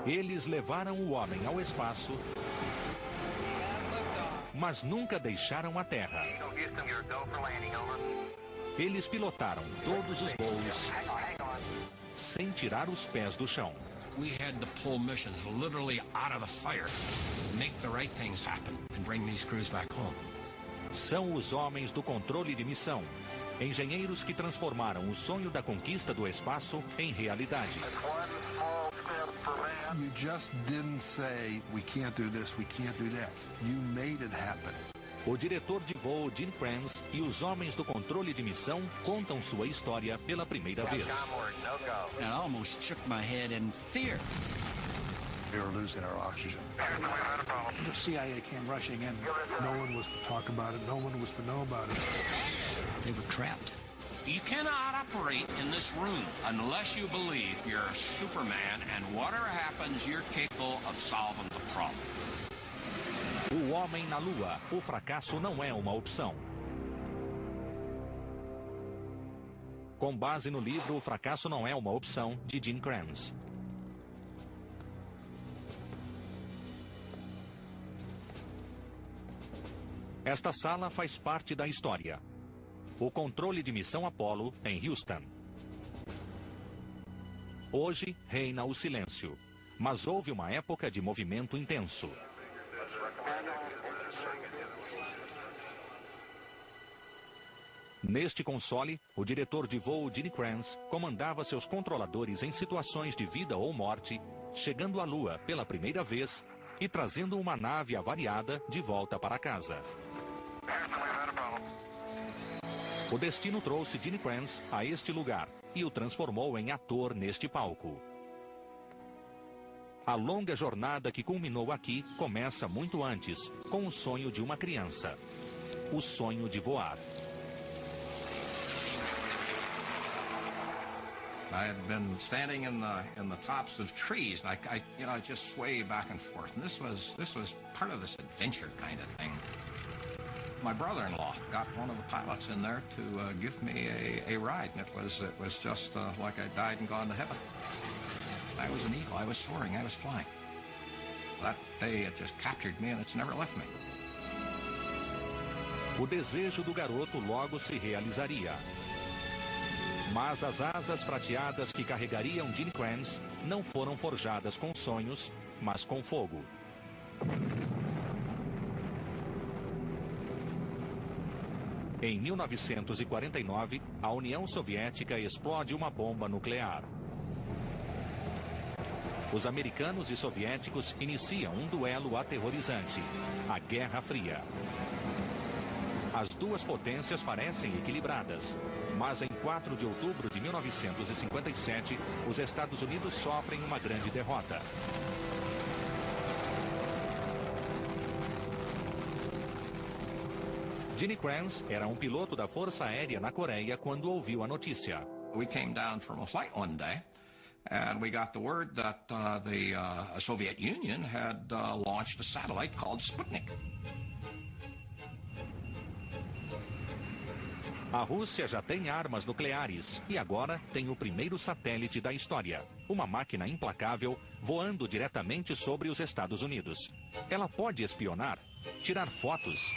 Eles levaram o homem ao espaço, mas nunca deixaram a Terra. Eles pilotaram todos os voos sem tirar os pés do chão. We had to pull missions literally out of the fire, make the right things happen, and bring these crews back home. São os homens do controle de missão, engenheiros que transformaram o sonho da conquista do espaço em realidade. You just didn't say, we can't do this, we can't do that. You made it happen. O diretor de voo Gene Kranz e os homens do controle de missão contam sua história pela primeira vez. I almost shook my head in fear. We were losing our oxygen. The CIA came rushing in. No one was to talk about it. No one was to know about it. They were trapped. You cannot operate in this room unless you believe you're Superman and whatever happens, you're capable of solving the problem. O Homem na Lua. O fracasso não é uma opção. Com base no livro O Fracasso Não É Uma Opção, de Gene Kranz. Esta sala faz parte da história. O controle de missão Apollo em Houston. Hoje reina o silêncio, mas houve uma época de movimento intenso. Neste console, o diretor de voo Gene Kranz comandava seus controladores em situações de vida ou morte, chegando à Lua pela primeira vez e trazendo uma nave avariada de volta para casa. O destino trouxe Gene Kranz a este lugar e o transformou em ator neste palco. A longa jornada que culminou aqui começa muito antes, com o sonho de uma criança. O sonho de voar. I had been standing in the tops of trees, and I just sway back and forth. And this was part of this adventure kind of thing. My brother-in-law got one of the pilots in there to give me a ride, and it was just like I died and gone to heaven. I was an eagle. I was soaring. I was flying. That day, it just captured me, and it's never left me. O desejo do garoto logo se realizaria. Mas as asas prateadas que carregariam Gene Kranz não foram forjadas com sonhos, mas com fogo. Em 1949, a União Soviética explode uma bomba nuclear. Os americanos e soviéticos iniciam um duelo aterrorizante, a Guerra Fria. As duas potências parecem equilibradas, mas em 4 de outubro de 1957, os Estados Unidos sofrem uma grande derrota. Gene Kranz era um piloto da Força Aérea na Coreia quando ouviu a notícia. We came down from a flight one day, and we got the word that the Soviet Union had launched a satellite called Sputnik. A Rússia já tem armas nucleares e agora tem o primeiro satélite da história. Uma máquina implacável voando diretamente sobre os Estados Unidos. Ela pode espionar, tirar fotos,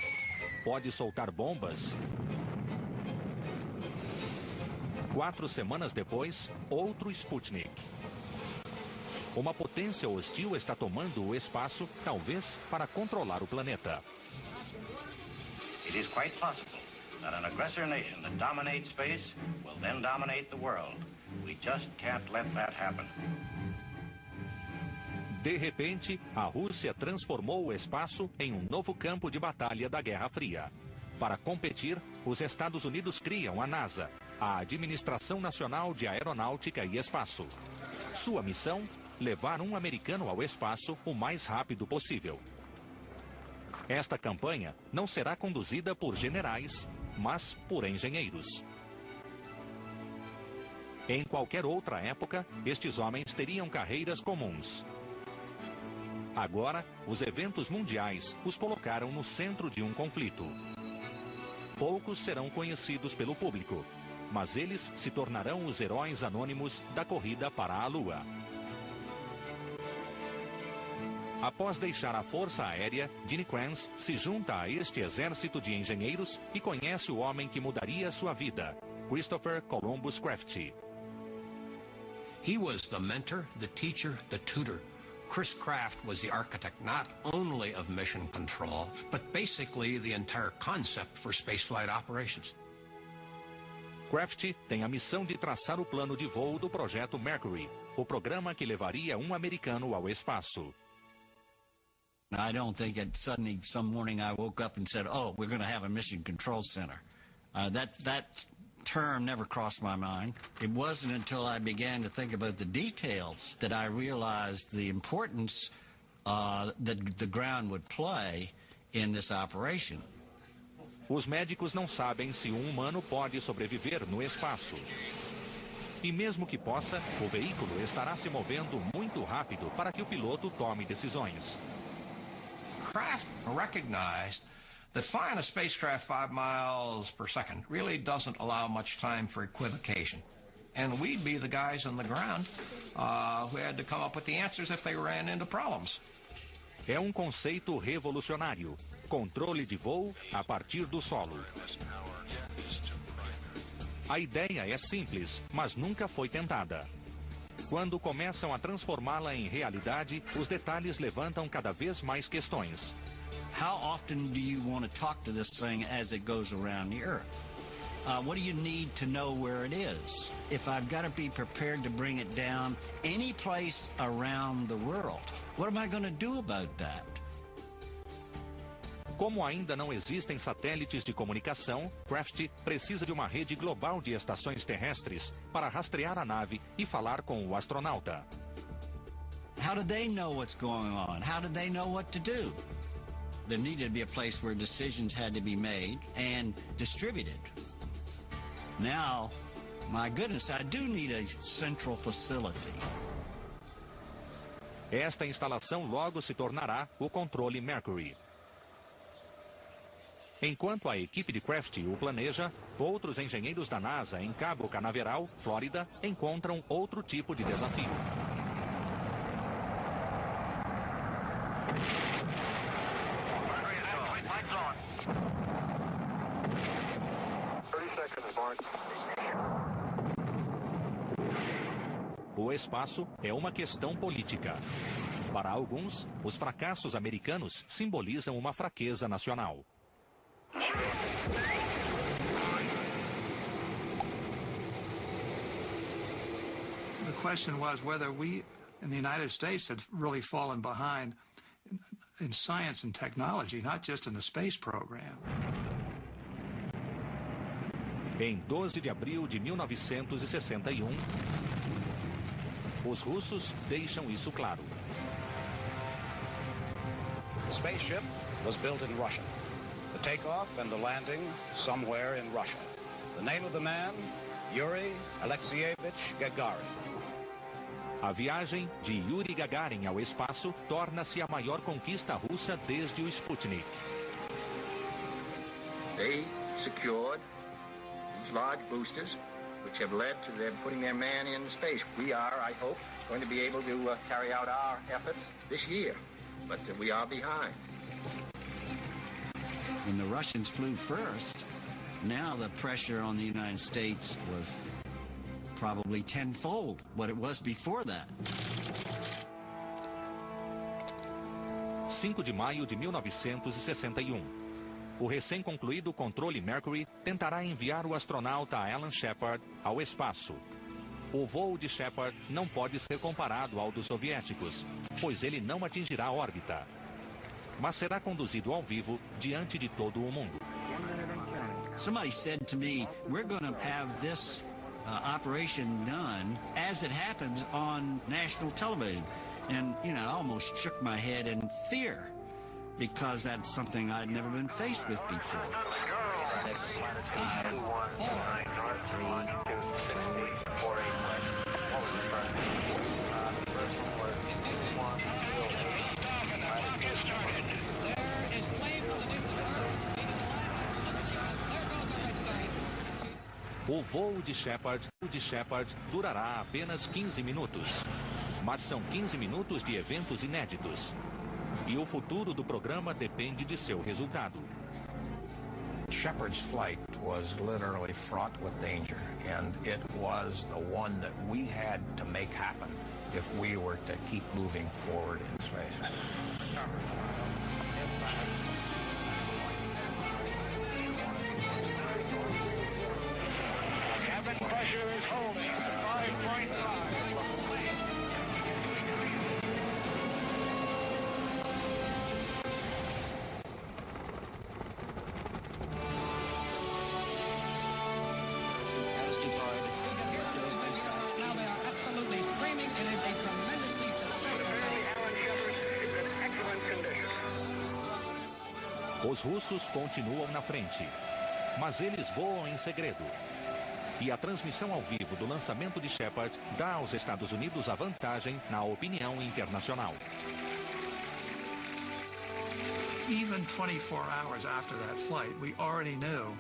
pode soltar bombas. 4 semanas depois, outro Sputnik. Uma potência hostil está tomando o espaço, talvez para controlar o planeta. It is quite possible that an aggressor nation that dominates space will then dominate the world. We just can't let that happen. De repente, a Rússia transformou o espaço em um novo campo de batalha da Guerra Fria. Para competir, os Estados Unidos criam a NASA, a Administração Nacional de Aeronáutica e Espaço. Sua missão? Levar um americano ao espaço o mais rápido possível. Esta campanha não será conduzida por generais, mas por engenheiros. Em qualquer outra época, estes homens teriam carreiras comuns. Agora, os eventos mundiais os colocaram no centro de um conflito. Poucos serão conhecidos pelo público, mas eles se tornarão os heróis anônimos da corrida para a Lua. Após deixar a Força Aérea, Gene Kranz se junta a este exército de engenheiros e conhece o homem que mudaria sua vida, Christopher Columbus Crafty. He was the mentor, the teacher, the tutor. Chris Kraft was the architect not only of mission control, but basically the entire concept for spaceflight operations. Crafty tem a missão de traçar o plano de voo do projeto Mercury, o programa que levaria um americano ao espaço. I don't think that suddenly some morning I woke up and said, oh, we're going to have a mission control center. That term never crossed my mind. It wasn't until I began to think about the details that I realized the importance that the ground would play in this operation. Os médicos não sabem se um humano pode sobreviver no espaço. E mesmo que possa, o veículo estará se movendo muito rápido para que o piloto tome decisões. Kraft recognized that flying a spacecraft 5 miles per second really doesn't allow much time for equivocation. And we'd be the guys on the ground who had to come up with the answers if they ran into problems. É um conceito revolucionário. Controle de voo a partir do solo. A ideia é simples, mas nunca foi tentada. Quando começam a transformá-la em realidade, os detalhes levantam cada vez mais questões. How often do you want to talk to this thing as it goes around the Earth? What do you need to know where it is? If I've got to be prepared to bring it down any place around the world, what am I going to do about that? Como ainda não existem satélites de comunicação, Crafty precisa de uma rede global de estações terrestres para rastrear a nave e falar com o astronauta. How did they know what's going on? How did they know what to do? There needed to be a place where decisions had to be made and distributed. Now, my goodness, I do need a central facility. Esta instalação logo se tornará o controle Mercury. Enquanto a equipe de Crafty o planeja, outros engenheiros da NASA em Cabo Canaveral, Flórida, encontram outro tipo de desafio. O espaço é uma questão política. Para alguns, os fracassos americanos simbolizam uma fraqueza nacional. The question was whether we in the United States had really fallen behind in science and technology, not just in the space program. Em 12 de abril de 1961, os russos deixam isso claro. The spaceship was built in Russia. The takeoff and the landing somewhere in Russia. The name of the man, Yuri Alexeyevich Gagarin. A viagem de Yuri Gagarin ao espaço torna-se a maior conquista russa desde o Sputnik. They secured these large boosters, which have led to them putting their man in space. We are, I hope, going to be able to carry out our efforts this year, but we are behind. When the Russians flew first, now the pressure on the United States was probably tenfold what it was before that. 5 de maio de 1961. O recém-concluído controle Mercury tentará enviar o astronauta Alan Shepard ao espaço. O voo de Shepard não pode ser comparado ao dos soviéticos, pois ele não atingirá a órbita, mas será conduzido ao vivo diante de todo o mundo. Somebody said to me, we're going to have this operation done as it happens on national television. And, you know, I almost shook my head in fear because that's something I'd never been faced with before. O voo de Shepard durará apenas 15 minutos. Mas são 15 minutos de eventos inéditos. E o futuro do programa depende de seu resultado. Shepard's flight was literally fraught with danger, and it was the one that we had to make happen if we were to keep moving forward in space. Cabin pressure is holding at 5.5. Now they are absolutely screaming. It is a tremendously Os russos continuam na frente, mas eles voam em segredo. E a transmissão ao vivo do lançamento de Shepard dá aos Estados Unidos a vantagem na opinião internacional. Even 24 hours after that flight, we already knew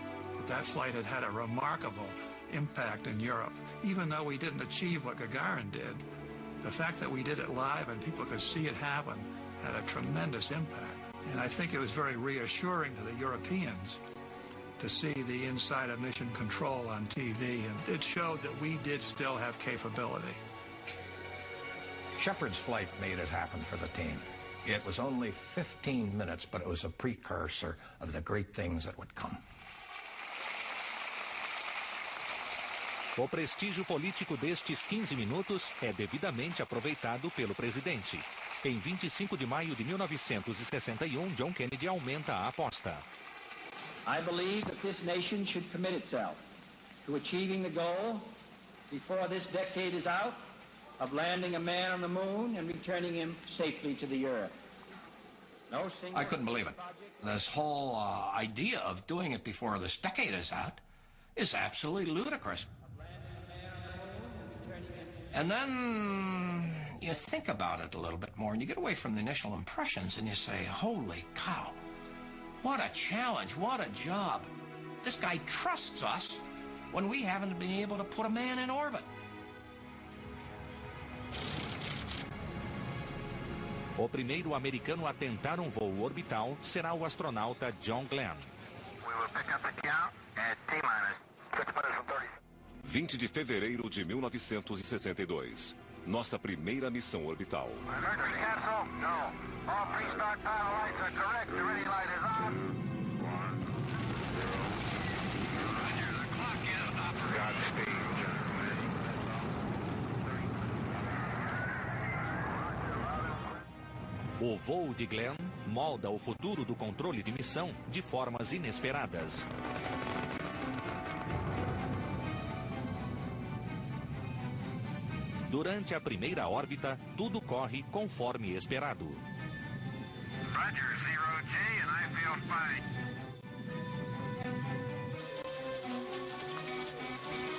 that flight had had a remarkable impact in Europe. Even though we didn't achieve what Gagarin did, the fact that we did it live and people could see it happen had a tremendous impact. And I think it was very reassuring to the Europeans to see the inside of mission control on TV, and it showed that we did still have capability. Shepard's flight made it happen for the team. It was only 15 minutes, but it was a precursor of the great things that would come. O prestígio político destes 15 minutos é devidamente aproveitado pelo presidente. Em 25 de maio de 1961, John Kennedy aumenta a aposta. I believe that this nation should commit itself to achieving the goal before this decade is out of landing a man on the moon and returning him safely to the earth. No single I couldn't believe it. This whole idea of doing it before this decade is out is absolutely ludicrous. And then you think about it a little bit more and you get away from the initial impressions and you say, holy cow, what a challenge, what a job. This guy trusts us when we haven't been able to put a man in orbit. O primeiro americano a tentar um voo orbital será o astronauta John Glenn. We will pick up the count at T-minus 6 minutes and 30. 20 de fevereiro de 1962. Nossa primeira missão orbital. Emergency cancel? No. All pre-start power lights are correct. The ready light is on. Roger, the clock is operating. Godspeed. O voo de Glenn molda o futuro do controle de missão de formas inesperadas. Durante a primeira órbita, tudo corre conforme esperado. Roger, 0G, and I feel fine.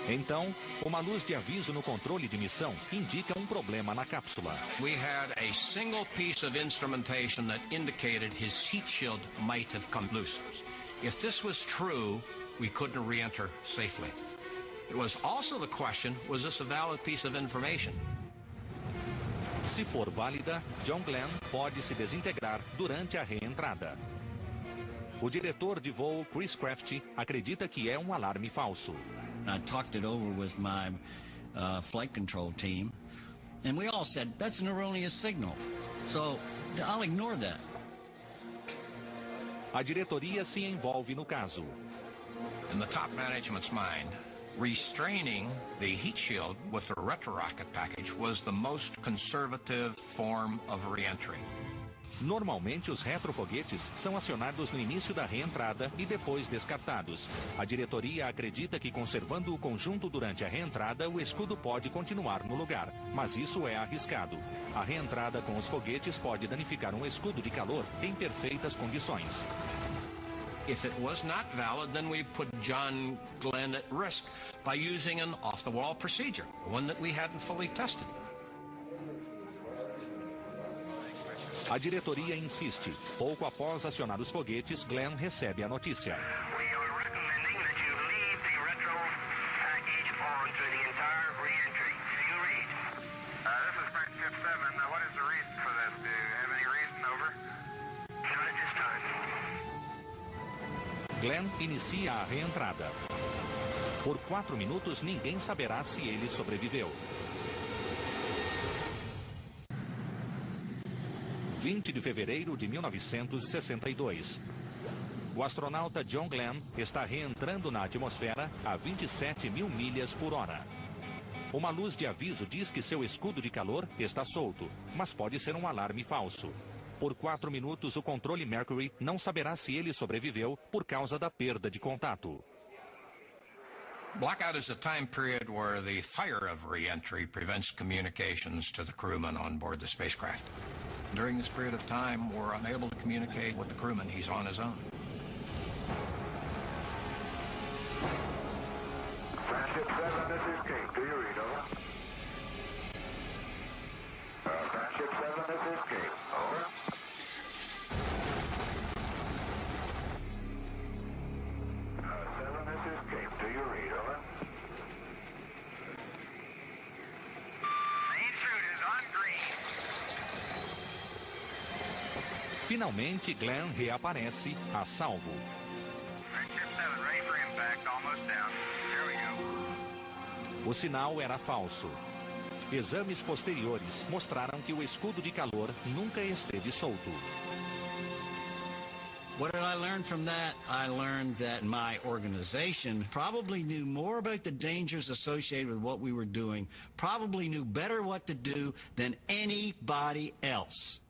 Então, uma luz de aviso no controle de missão indica um problema na cápsula. We had a single piece of instrumentation that indicated his heat shield might have come loose. If this was true, we couldn't re-enter safely. It was also the question, was this a valid piece of information? Se for válida, John Glenn pode se desintegrar durante a reentrada. O diretor de voo, Chris Kraft, acredita que é um alarme falso. I talked it over with my flight control team, and we all said, that's an erroneous signal. So I'll ignore that. A diretoria se envolve no caso. In the top management's mind, restraining the heat shield with the retrorocket package was the most conservative form of reentry. Normalmente, os retrofoguetes são acionados no início da reentrada e depois descartados. A diretoria acredita que, conservando o conjunto durante a reentrada, o escudo pode continuar no lugar, mas isso é arriscado. A reentrada com os foguetes pode danificar um escudo de calor em perfeitas condições. If it was not valid, then we put John Glenn at risk by using an off-the-wall procedure, one that we hadn't fully tested. A diretoria insiste. Pouco após acionar os foguetes, Glenn recebe a notícia. We are recommending that you leave the retro package on through the entire re-entry. Do you read? This is Spaceship 7. What is the reason for this? Do you have any reason? Over. Glenn inicia a reentrada. Por 4 minutos, ninguém saberá se ele sobreviveu. 20 de fevereiro de 1962. O astronauta John Glenn está reentrando na atmosfera a 27 mil milhas por hora. Uma luz de aviso diz que seu escudo de calor está solto, mas pode ser um alarme falso. Por 4 minutos, o controle Mercury não saberá se ele sobreviveu por causa da perda de contato. Blackout is a time period where the fire of re-entry prevents communications to the crewman on board the spacecraft. During this period of time, we're unable to communicate with the crewman. He's on his own. Transit 7, this is Kate. Do you read, over? Transit 7, this is Kate. Over. Finalmente, Glenn reaparece a salvo. O sinal era falso. Exames posteriores mostraram que o escudo de calor nunca esteve solto. What did I learn from that? I learned that my organization probably knew more about the dangers associated with what we were doing, probably knew better what to do than anybody else.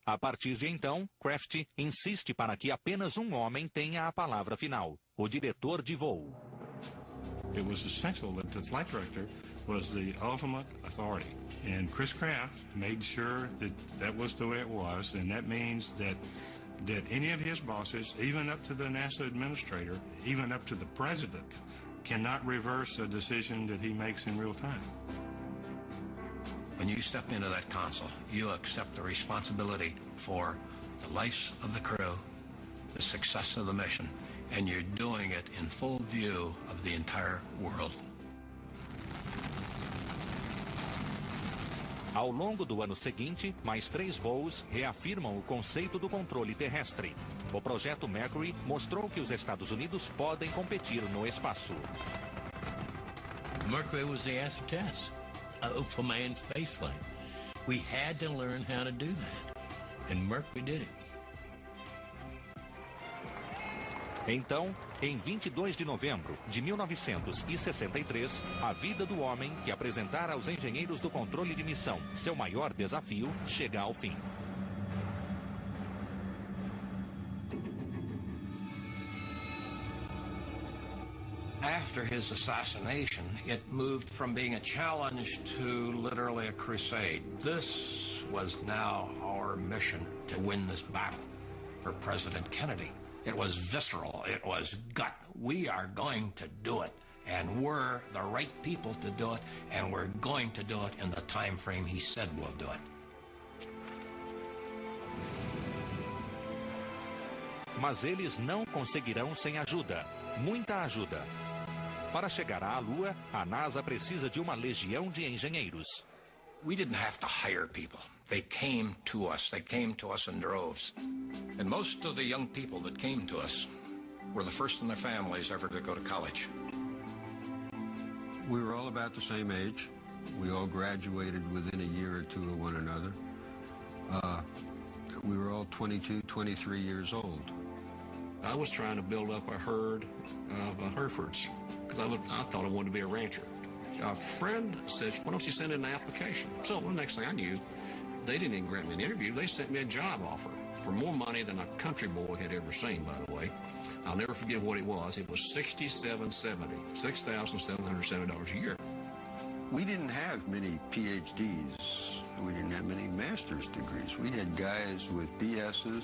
A partir de então, Kraft insiste para que apenas um homem tenha a palavra final, o diretor de voo. It was essential that the flight director was the ultimate authority. And Chris Kraft made sure that that was the way it was, and that means that any of his bosses, even up to the NASA administrator, even up to the president, cannot reverse a decision that he makes in real time. When you step into that console, you accept the responsibility for the life of the crew, the success of the mission, and you're doing it in full view of the entire world. Ao longo do ano seguinte, mais 3 voos reafirmam o conceito do controle terrestre. O projeto Mercury mostrou que os Estados Unidos podem competir no espaço. Mercury was the acid test for manned spaceflight. We had to learn how to do that, and Mercury did it. Então, em 22 de novembro de 1963, a vida do homem que apresentara aos engenheiros do controle de missão seu maior desafio chega ao fim. After his assassination, it moved from being a challenge to literally a crusade. This was now our mission to win this battle for President Kennedy. It was visceral. It was gut. We are going to do it. And we're the right people to do it. And we're going to do it in the time frame he said we'll do it. Mas eles não conseguirão sem ajuda. Muita ajuda. Para chegar à Lua, a NASA precisa de uma legião de engenheiros. We didn't have to hire people. They came to us. They came to us in droves. And most of the young people that came to us were the first in their families ever to go to college. We were all about the same age. We all graduated within a year or two of one another. We were all 22, 23 years old. I was trying to build up a herd of Herefords because I thought I wanted to be a rancher. A friend says, why don't you send in an application? So the next thing I knew, they didn't even grant me an interview. They sent me a job offer for more money than a country boy had ever seen, by the way. I'll never forget what it was. It was $6,770, $6,770 a year. We didn't have many PhDs. We didn't have many master's degrees. We had guys with BSs,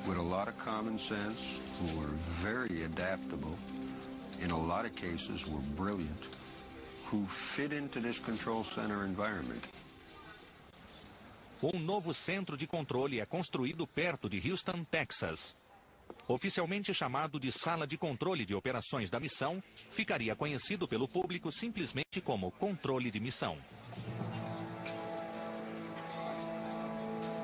with a lot of common sense, who were very adaptable, in a lot of cases were brilliant, who fit into this control center environment. Novo centro de controle é construído perto de Houston, Texas. Oficialmente chamado de Sala de Controle de Operações da Missão, ficaria conhecido pelo público simplesmente como Controle de Missão.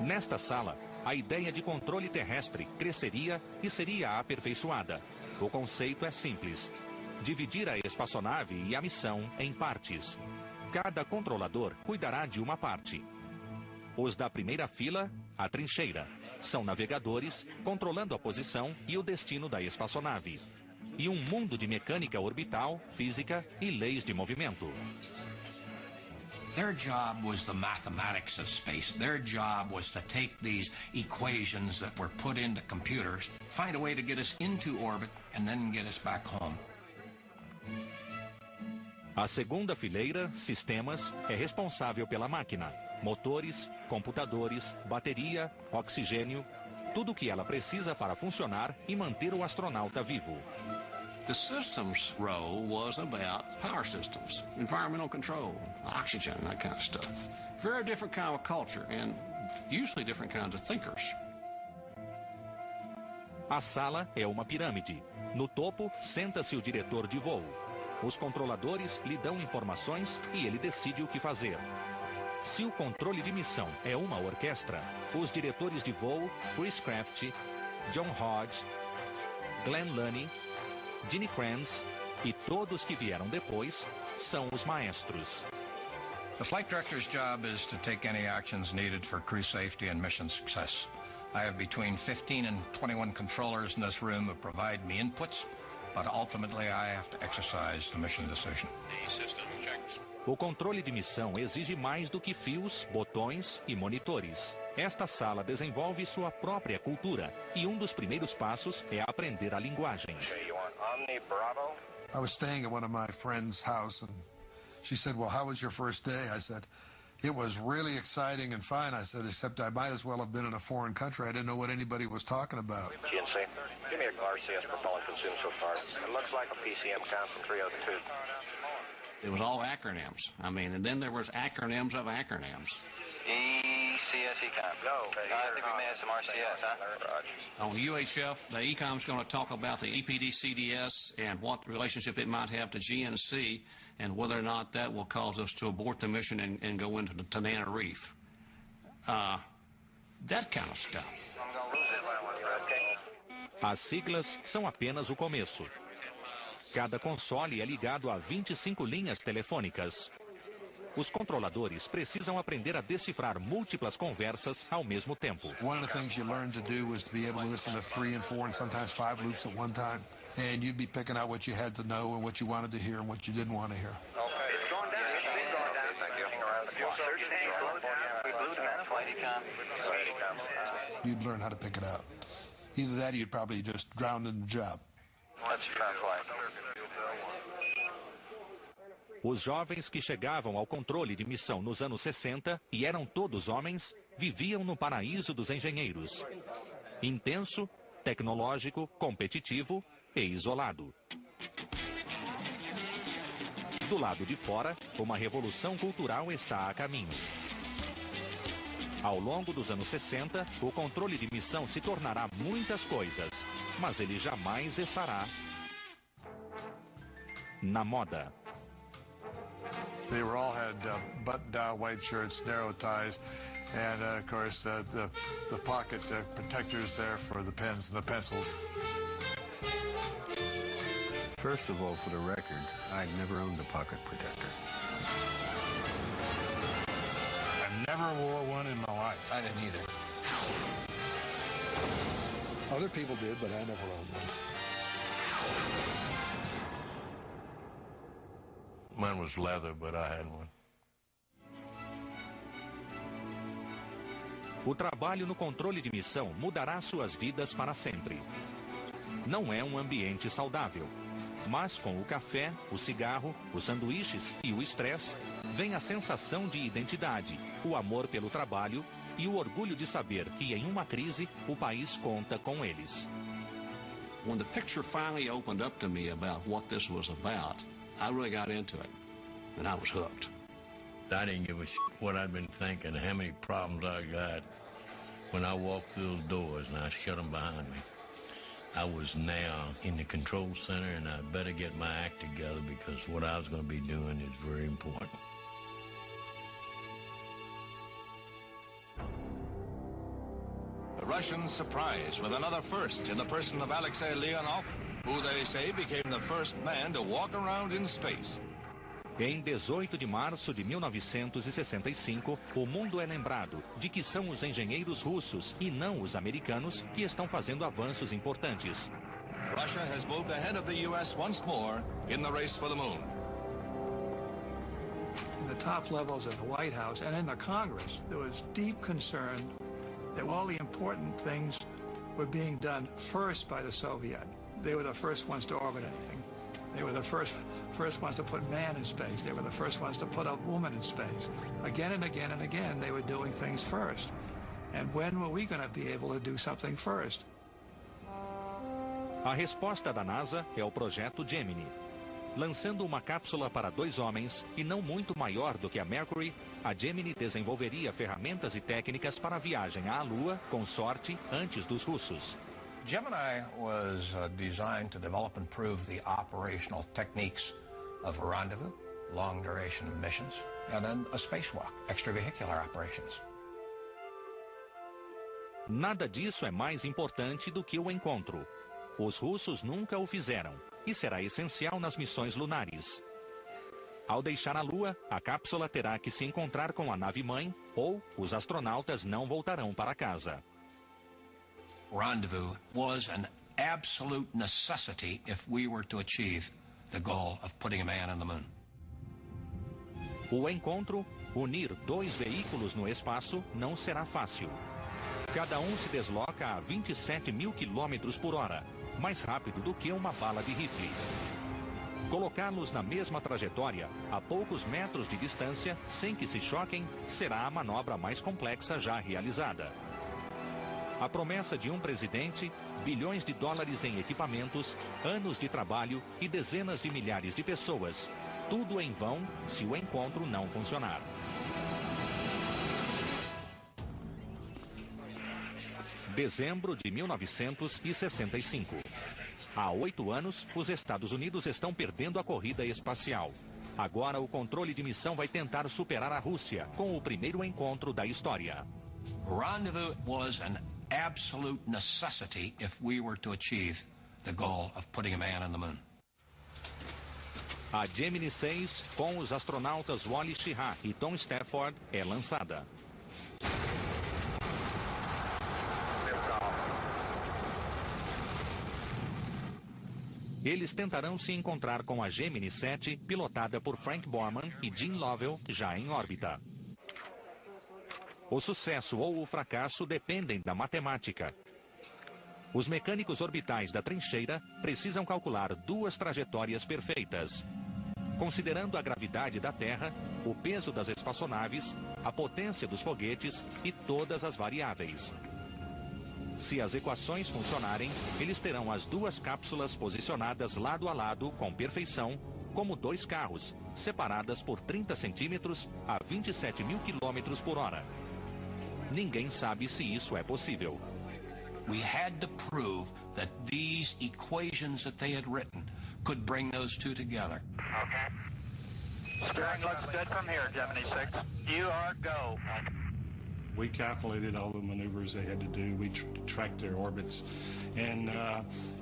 Nesta sala, a ideia de controle terrestre cresceria e seria aperfeiçoada. O conceito é simples: dividir a espaçonave e a missão em partes. Cada controlador cuidará de uma parte. Os da primeira fila, a trincheira, são navegadores controlando a posição e o destino da espaçonave. E um mundo de mecânica orbital, física e leis de movimento. Their job was the mathematics of space. Their job was to take these equations that were put into computers, find a way to get us into orbit, and then get us back home. A segunda fileira, sistemas, é responsável pela máquina. Motores, computadores, bateria, oxigênio, tudo o que ela precisa para funcionar e manter o astronauta vivo. The systems role was about power systems, environmental control, oxygen, that kind of stuff. Very different kind of culture and usually different kinds of thinkers. A sala é uma pirâmide. No topo, senta-se o diretor de voo. Os controladores lhe dão informações e ele decide o que fazer. Se o controle de missão é uma orquestra, os diretores de voo, Chris Kraft, John Hodge, Glenn Lunney, Gene Kranz e todos que vieram depois são os maestros. The flight director's job is to take any actions needed for crew safety and mission success. I have between 15 and 21 controllers in this room who provide me inputs, but ultimately I have to exercise the mission decision. O controle de missão exige mais do que fios, botões e monitores. Esta sala desenvolve sua própria cultura e um dos primeiros passos é aprender a linguagem. I was staying at one of my friend's house, and she said, well, how was your first day? I said, it was really exciting and fine. I said, except I might as well have been in a foreign country. I didn't know what anybody was talking about. GNC, give me a RCS propellant consumed so far. It looks like a PCM count from 302. It was all acronyms. I mean, and then there was acronyms of acronyms. ECS Econ. No, I think we may have some RCS, huh? On UHF, the ECOM's going to talk about the EPD-CDS and what relationship it might have to GNC and whether or not that will cause us to abort the mission and go into the Tanana Reef. That kind of stuff. As siglas são apenas o começo. Cada console é ligado a 25 linhas telefônicas. Os controladores precisam aprender a decifrar múltiplas conversas ao mesmo tempo. One of the things you learned to do was to be able to listen to 3 and 4 and sometimes 5 loops at one time. And you'd be picking out what you had to know and what you wanted to hear and what you didn't want to hear. Okay, it's going down. It's going down. Thank you. We blew the flight econ. You'd learn how to pick it out. Either that or you'd probably just drown in the job. That's a fair flight. Os jovens que chegavam ao controle de missão nos anos 60, e eram todos homens, viviam no paraíso dos engenheiros. Intenso, tecnológico, competitivo e isolado. Do lado de fora, uma revolução cultural está a caminho. Ao longo dos anos 60, o controle de missão se tornará muitas coisas, mas ele jamais estará na moda. They all had button-down white shirts, narrow ties, and of course the pocket protectors there for the pens and the pencils. First of all, for the record, I'd never owned a pocket protector. I never wore one in my life. I didn't either. Other people did, but I never owned one. Mine was leather, but I had one. O trabalho no controle de missão mudará suas vidas para sempre. Não é um ambiente saudável, mas com o café, o cigarro, os sanduíches e o estresse, vem a sensação de identidade, o amor pelo trabalho e o orgulho de saber que em uma crise o país conta com eles. When the picture finally opened up to me about what this was about, I really got into it, and I was hooked. I didn't give a shit what I'd been thinking, how many problems I got when I walked through those doors and I shut them behind me. I was now in the control center, and I better get my act together because what I was going to be doing is very important. Russians surprised with another first in the person of Alexei Leonov, who they say became the first man to walk around in space. Em 18 de março de 1965, o mundo é lembrado de que são os engenheiros russos e não os americanos que estão fazendo avanços importantes. Russia has moved ahead of the U.S. once more in the race for the moon. In the top levels of the White House and in the Congress, there was deep concern that all the important things were being done first by the Soviet. They were the first ones to orbit anything. They were the first ones to put man in space. They were the first ones to put a woman in space. Again and again and again, they were doing things first. And when were we going to be able to do something first? A resposta da NASA é o projeto Gemini. Lançando uma cápsula para 2 homens e não muito maior do que a Mercury, a Gemini desenvolveria ferramentas e técnicas para a viagem à Lua, com sorte, antes dos russos. Gemini was designed to develop and prove the operational techniques of a rendezvous, long-duration missions, and then a spacewalk, extravehicular operations. Nada disso é mais importante do que o encontro. Os russos nunca o fizeram, e será essencial nas missões lunares. Ao deixar a Lua, a cápsula terá que se encontrar com a nave-mãe, ou os astronautas não voltarão para casa. Rendezvous was an absolute necessity if we were to achieve the goal of putting a man on the moon. O encontro, unir 2 veículos no espaço, não será fácil. Cada um se desloca a 27 mil quilômetros por hora, mais rápido do que uma bala de rifle. Colocá-los na mesma trajetória, a poucos metros de distância, sem que se choquem, será a manobra mais complexa já realizada. A promessa de um presidente, bilhões de dólares em equipamentos, anos de trabalho e dezenas de milhares de pessoas. Tudo em vão se o encontro não funcionar. Dezembro de 1965. Há 8 anos, os Estados Unidos estão perdendo a corrida espacial. Agora o controle de missão vai tentar superar a Rússia com o primeiro encontro da história. Rendezvous was an absolute necessity if we were to achieve the goal of putting a man on the moon. A Gemini 6, com os astronautas Wally Schirra e Tom Stafford, é lançada. Eles tentarão se encontrar com a Gemini 7, pilotada por Frank Borman e Jim Lovell, já em órbita. O sucesso ou o fracasso dependem da matemática. Os mecânicos orbitais da trincheira precisam calcular 2 trajetórias perfeitas, considerando a gravidade da Terra, o peso das espaçonaves, a potência dos foguetes e todas as variáveis. Se as equações funcionarem, eles terão as 2 cápsulas posicionadas lado a lado com perfeição, como 2 carros, separadas por 30 centímetros a 27 mil quilômetros por hora. Ninguém sabe se isso é possível. We had to prove that these equations that they had written could bring those 2 together. Okay. Steering looks good from here, Gemini 6. You are go. We calculated all the maneuvers they had to do. We tracked their orbits. And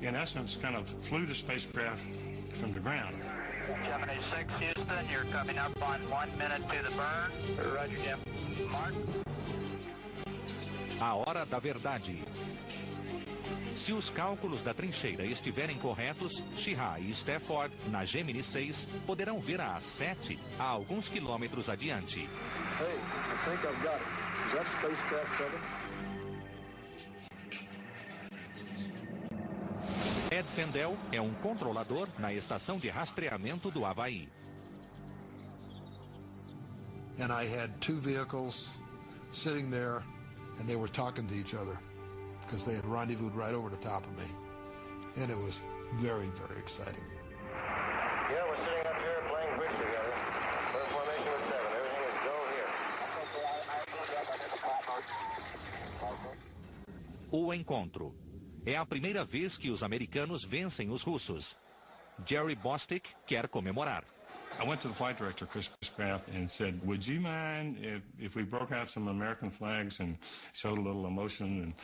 in essence, kind of flew the spacecraft from the ground. Gemini 6, Houston, you're coming up on 1 minute to the burn. Roger, Jim. Mark. A hora da verdade. Se os cálculos da trincheira estiverem corretos, Schirra e Stafford, na Gemini 6, poderão ver a 7 a alguns quilômetros adiante. Hey, I think I've got it. Is that spacecraft covered? Ed Fendel é um controlador na estação de rastreamento do Havaí. And I had 2 vehicles sitting there, and they were talking to each other because they had rendezvoused right over the top of me. And it was very, very exciting. Yeah, we're sitting up here playing bridge together. First formation with 7. Everything is go here. O encontro. É a primeira vez que os americanos vencem os russos. Jerry Bostick quer comemorar. I went to the flight director, Chris Kraft, and said, would you mind if we broke out some American flags and showed a little emotion? And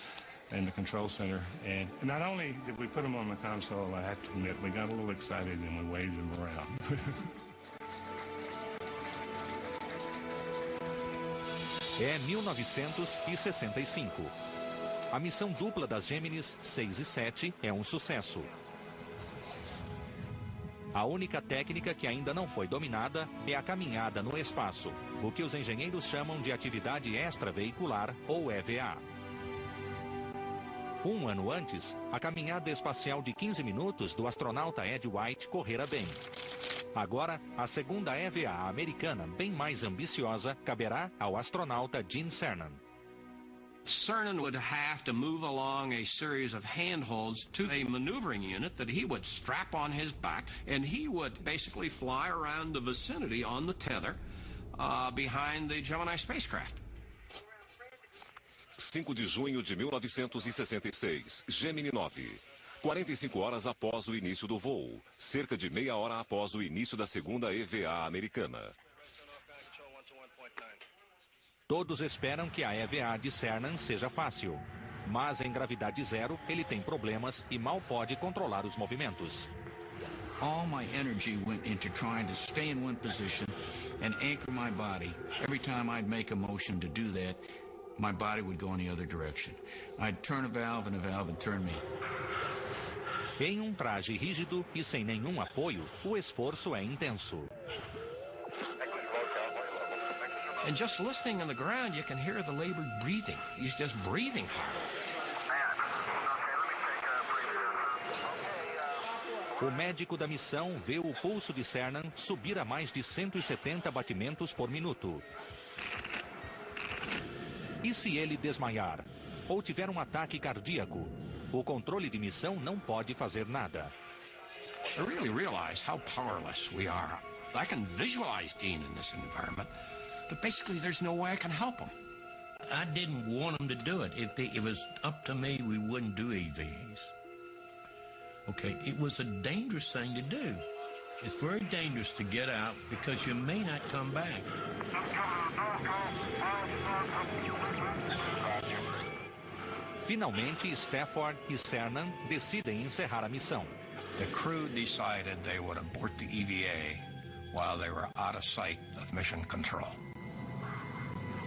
in the control center. And not only did we put them on the console, I have to admit, we got a little excited and we waved them around. É 1965. A missão dupla das Gêmenis 6 e 7 é um sucesso. A única técnica que ainda não foi dominada é a caminhada no espaço, o que os engenheiros chamam de atividade extraveicular ou EVA. Um ano antes, a caminhada espacial de 15 minutos do astronauta Ed White correra bem. Agora, a segunda EVA americana, bem mais ambiciosa, caberá ao astronauta Gene Cernan. Cernan would have to move along a series of handholds to a maneuvering unit that he would strap on his back, and he would basically fly around the vicinity on the tether behind the Gemini spacecraft. 5 de junho de 1966, Gemini 9. 45 horas após o início do voo, cerca de meia hora após o início da segunda EVA americana. Todos esperam que a EVA de Cernan seja fácil, mas em gravidade zero ele tem problemas e mal pode controlar os movimentos. All my energy went into trying to stay in one position and anchor my body. Every time I'd make a motion to do that, my body would go in the other direction. I'd turn a valve and would turn me. Em um traje rígido e sem nenhum apoio, o esforço é intenso. And just listening on the ground, you can hear the labored breathing. He's just breathing hard. O médico da missão vê o pulso de Cernan subir a mais de 170 batimentos por minuto. E se ele desmaiar ou tiver um ataque cardíaco, o controle de missão não pode fazer nada. I really realize how powerless we are. I can visualize Gene in this environment, but basically there's no way I can help him. I didn't want them to do it. If it was up to me, we wouldn't do EVAs. Okay, it was a dangerous thing to do. It's very dangerous to get out because you may not come back. Finalmente, Stafford e Cernan decidem encerrar a missão. The crew decided they would abort the EVA while they were out of sight of mission control.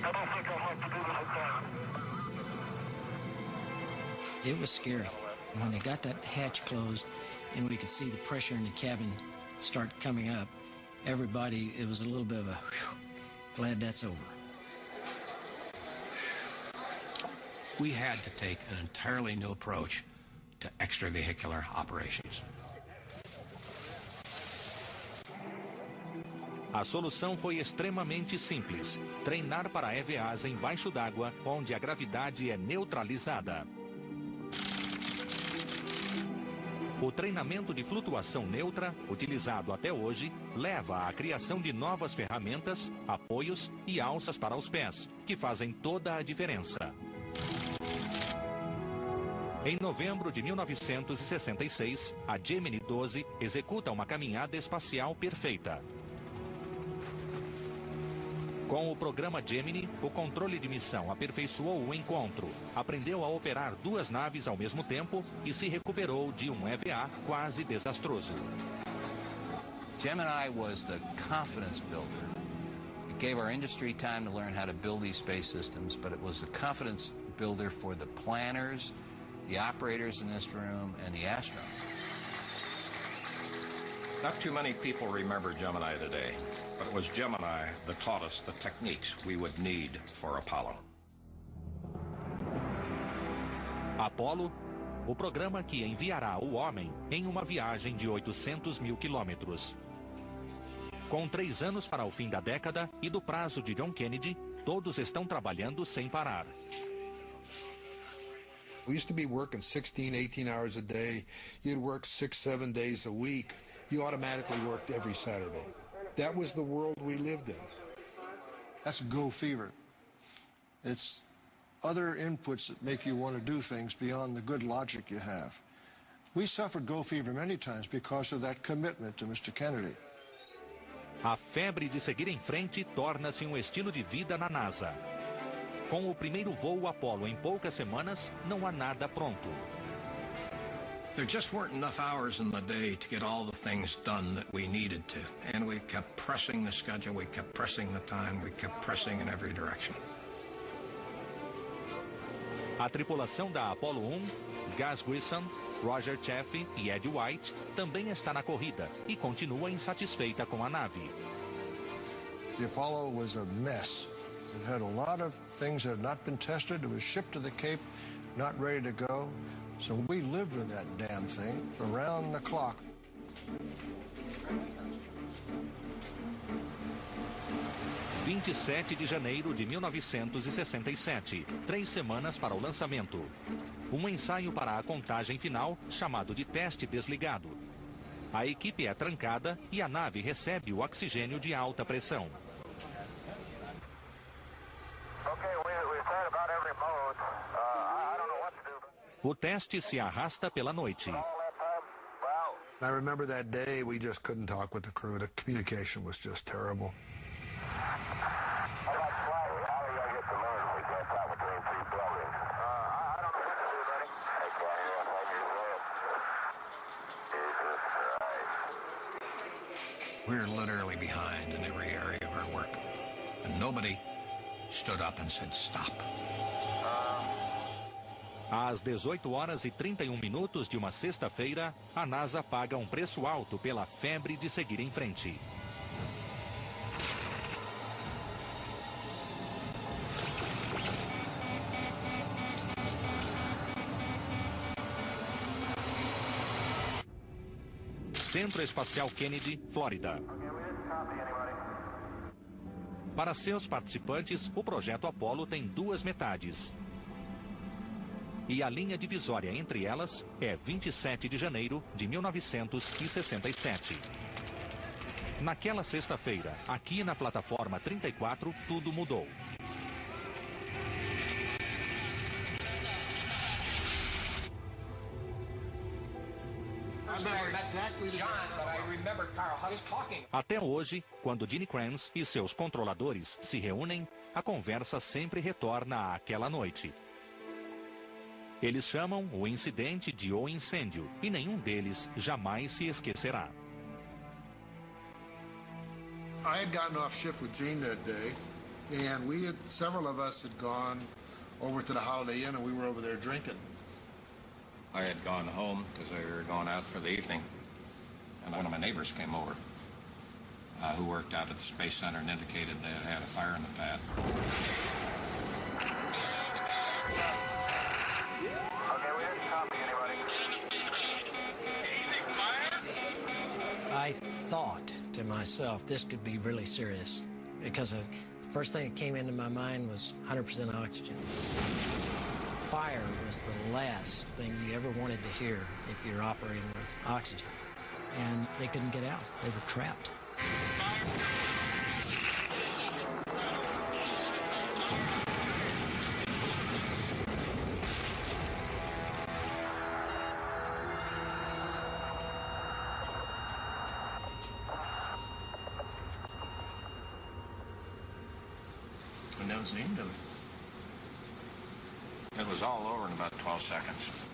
I don't think I'll have to do this again. It was scary. When they got that hatch closed and we could see the pressure in the cabin start coming up, everybody, it was a little bit of a, whew, glad that's over. We had to take an entirely new approach to extravehicular operations. A solução foi extremamente simples: treinar para EVAs embaixo d'água, onde a gravidade é neutralizada. O treinamento de flutuação neutra, utilizado até hoje, leva à criação de novas ferramentas, apoios e alças para os pés, que fazem toda a diferença. Em novembro de 1966, a Gemini 12 executa uma caminhada espacial perfeita. Com o programa Gemini, o controle de missão aperfeiçoou o encontro, aprendeu a operar duas naves ao mesmo tempo e se recuperou de um EVA quase desastroso. Gemini was the confidence builder. It gave our industry time to learn how to build these space systems, but it was the confidence builder for the planners, the operators in this room, and the astronauts. Not too many people remember Gemini today, but it was Gemini that taught us the techniques we would need for Apollo. Apollo, o programa que enviará o homem em uma viagem de 800 mil quilômetros. Com 3 anos para o fim da década e do prazo de John Kennedy, todos estão trabalhando sem parar. We used to be working 16, 18 hours a day. You'd work 6, 7 days a week. You automatically worked every Saturday. That was the world we lived in. That's go fever. It's other inputs that make you want to do things beyond the good logic you have. We suffered go fever many times because of that commitment to Mr. Kennedy. A febre de seguir em frente torna-se um estilo de vida na NASA. Com o primeiro voo Apollo em poucas semanas, não há nada pronto. There just weren't enough hours in the day to get all the things done that we needed to. And we kept pressing the schedule, we kept pressing the time, we kept pressing in every direction. A tripulação da Apollo 1, Gus Grissom, Roger Chaffee e Ed White, também está na corrida e continua insatisfeita com a nave. The Apollo was a mess. It had a lot of things that had not been tested. It was shipped to the Cape, not ready to go. So we lived with that damn thing around the clock. – 27 de janeiro de 1967, 3 semanas para o lançamento. Um ensaio para a contagem final, chamado de teste desligado. A equipe é trancada e a nave recebe o oxigênio de alta pressão. O teste se arrasta pela noite. I remember that day we just couldn't talk with the crew. The communication was just terrible. We're literally behind in every area of our work. And nobody stood up and said stop. Às 18 horas e 31 minutos de uma sexta-feira, a NASA paga um preço alto pela febre de seguir em frente. Centro Espacial Kennedy, Flórida. Para seus participantes, o projeto Apollo tem 2 metades. E a linha divisória entre elas é 27 de janeiro de 1967. Naquela sexta-feira, aqui na plataforma 34, tudo mudou. Até hoje, quando Gene Kranz e seus controladores se reúnem, a conversa sempre retorna àquela noite. Eles chamam o incidente de O Incêndio, e nenhum deles jamais se esquecerá. I had gotten off shift with Gene that day, and several of us had gone over to the Holiday Inn, and we were over there drinking. I had gone home because they were going out for the evening, and one of my neighbors came over who worked out at the Space Center and indicated they had a fire in the pad. I thought to myself, this could be really serious, because the first thing that came into my mind was 100% oxygen. Fire was the last thing you ever wanted to hear if you're operating with oxygen. And they couldn't get out. They were trapped. And that was the end of it. It was all over in about 12 seconds.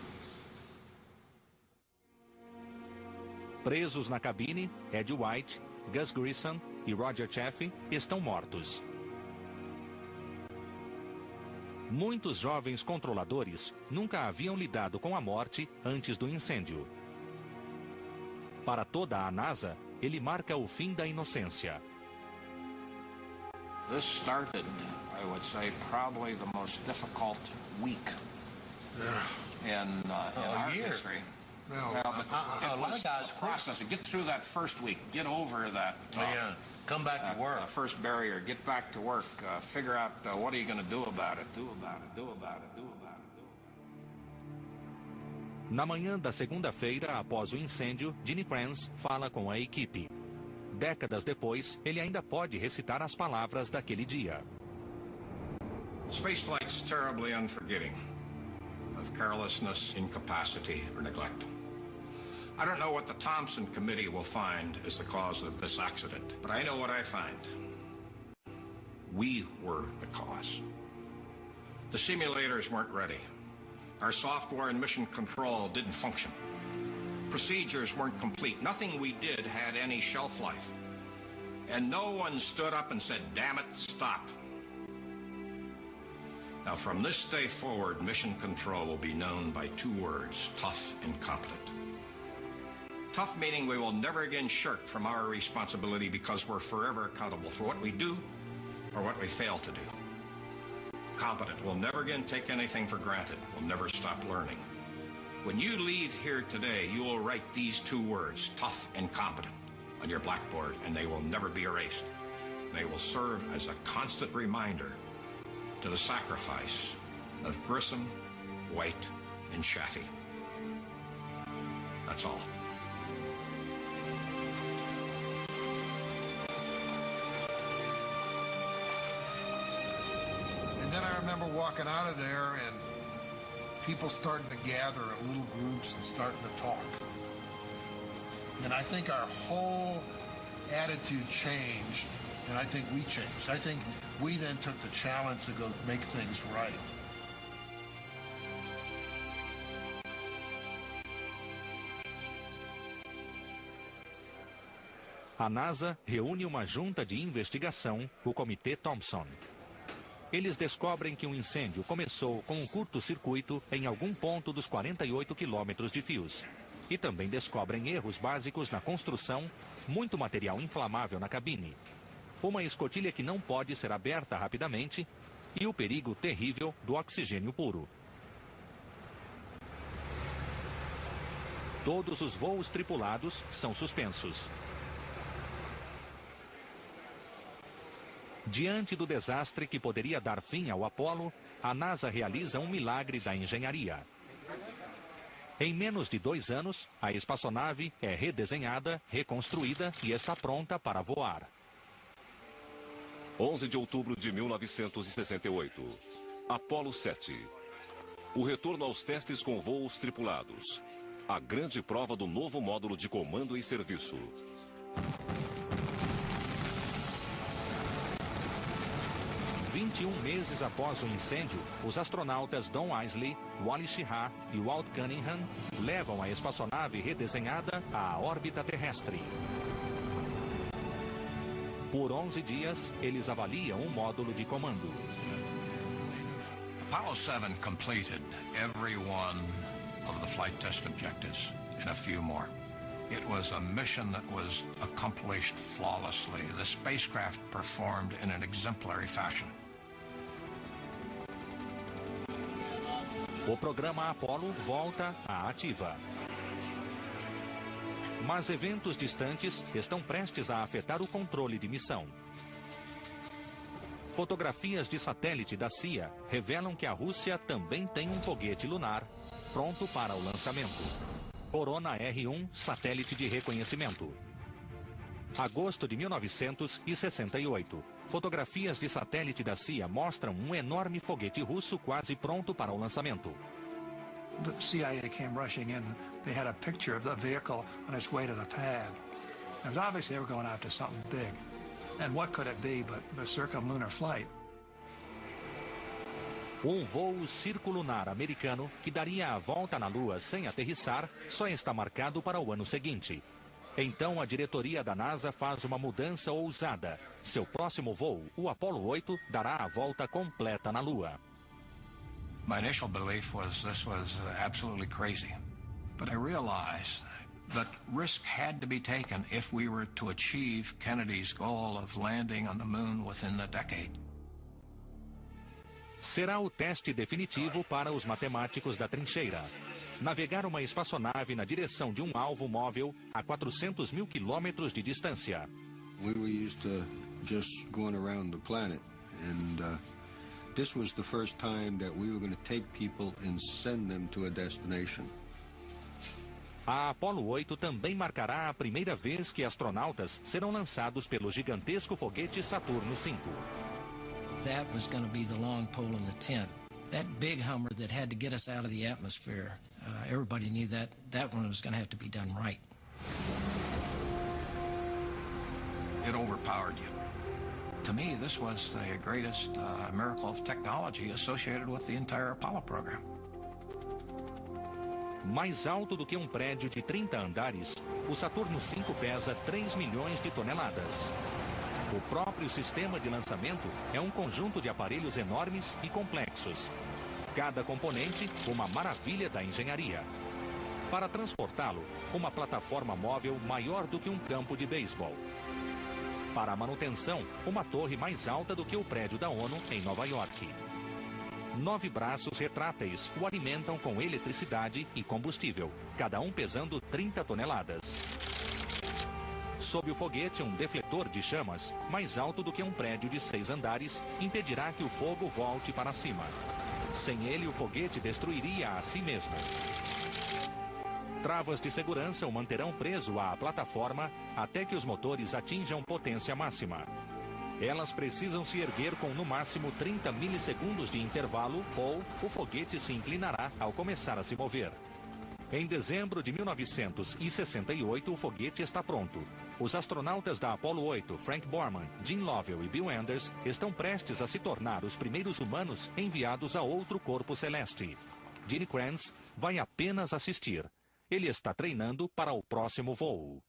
Presos na cabine, Ed White, Gus Grissom e Roger Chaffee estão mortos. Muitos jovens controladores nunca haviam lidado com a morte antes do incêndio. Para toda a NASA, ele marca o fim da inocência. This started, I would say, probably the most difficult week in our history. Well, but it was a process. Get through that first week. Get over that. Come back to work. First barrier. Get back to work. Figure out what are you going to do about it. Do about it. Do about it. Do about it. Na manhã da segunda-feira, após o incêndio, Gene Kranz fala com a equipe. Décadas depois, ele ainda pode recitar as palavras daquele dia. Spaceflight's terribly unforgiving of carelessness, incapacity, or neglect. I don't know what the Thompson Committee will find as the cause of this accident, but I know what I find. We were the cause. The simulators weren't ready. Our software and mission control didn't function. Procedures weren't complete. Nothing we did had any shelf life. And no one stood up and said, "Damn it, stop." Now, from this day forward, mission control will be known by two words: tough and competent. Tough meaning we will never again shirk from our responsibility because we're forever accountable for what we do or what we fail to do. Competent, we'll never again take anything for granted. We'll never stop learning. When you leave here today, you will write these two words, tough and competent, on your blackboard, and they will never be erased. They will serve as a constant reminder to the sacrifice of Grissom, White, and Chaffee. That's all. And then I remember walking out of there and people starting to gather in little groups and starting to talk. And I think our whole attitude changed, and I think we changed. I think we then took the challenge to go make things right. A NASA reúne uma junta de investigação, o Comitê Thompson. Eles descobrem que um incêndio começou com um curto-circuito em algum ponto dos 48 quilômetros de fios. E também descobrem erros básicos na construção, muito material inflamável na cabine, uma escotilha que não pode ser aberta rapidamente e o perigo terrível do oxigênio puro. Todos os voos tripulados são suspensos. Diante do desastre que poderia dar fim ao Apollo, a NASA realiza um milagre da engenharia. Em menos de 2 anos, a espaçonave é redesenhada, reconstruída e está pronta para voar. 11 de outubro de 1968. Apollo 7. O retorno aos testes com voos tripulados. A grande prova do novo módulo de comando e serviço. "21 meses após o incêndio, os astronautas Don Isley, Wally Schirra e Walt Cunningham levam a espaçonave redesenhada à órbita terrestre. Por 11 dias, eles avaliam o módulo de comando. Apollo 7 completed every one of the flight test objectives and a few more. It was a mission that was accomplished flawlessly. The spacecraft performed in an exemplary fashion. O programa Apollo volta à ativa. Mas eventos distantes estão prestes a afetar o controle de missão. Fotografias de satélite da CIA revelam que a Rússia também tem um foguete lunar pronto para o lançamento. Corona R1, satélite de reconhecimento. Agosto de 1968. Fotografias de satélite da CIA mostram um enorme foguete russo quase pronto para o lançamento. The CIA came rushing in. They had a picture of the vehicle on its way to the pad. It was obvious they were going after something big. And what could it be but the circumlunar flight? Um voo circulunar americano que daria a volta na Lua sem aterrissar só está marcado para o ano seguinte. Então a diretoria da NASA faz uma mudança ousada. Seu próximo voo, o Apollo 8, dará a volta completa na Lua. My initial belief was this was absolutely crazy. But I realized that risk had to be taken if we were to achieve Kennedy's goal of landing on the moon within the decade. Será o teste definitivo para os matemáticos da trincheira. Navegar uma espaçonave na direção de um alvo móvel a 400 mil quilômetros de distância. We were used to just going around the planet, and this was the first time that we were going to take people and send them to a destination. A Apollo 8 também marcará a primeira vez que astronautas serão lançados pelo gigantesco foguete Saturno V. That was going to be the long pole in the tent. That big Hummer that had to get us out of the atmosphere, everybody knew that one was going to have to be done right. It overpowered you. To me, this was the greatest miracle of technology associated with the entire Apollo program. Mais alto do que um prédio de 30 andares, o Saturno V pesa 3 milhões de toneladas. O próprio sistema de lançamento é um conjunto de aparelhos enormes e complexos. Cada componente, uma maravilha da engenharia. Para transportá-lo, uma plataforma móvel maior do que um campo de beisebol. Para a manutenção, uma torre mais alta do que o prédio da ONU em Nova York. 9 braços retráteis o alimentam com eletricidade e combustível, cada um pesando 30 toneladas. Sob o foguete, um defletor de chamas, mais alto do que um prédio de 6 andares, impedirá que o fogo volte para cima. Sem ele, o foguete destruiria a si mesmo. Travas de segurança o manterão preso à plataforma até que os motores atinjam potência máxima. Elas precisam se erguer com no máximo 30 milissegundos de intervalo ou o foguete se inclinará ao começar a se mover. Em dezembro de 1968, o foguete está pronto. Os astronautas da Apollo 8, Frank Borman, Jim Lovell e Bill Anders, estão prestes a se tornar os primeiros humanos enviados a outro corpo celeste. Gene Kranz vai apenas assistir. Ele está treinando para o próximo voo.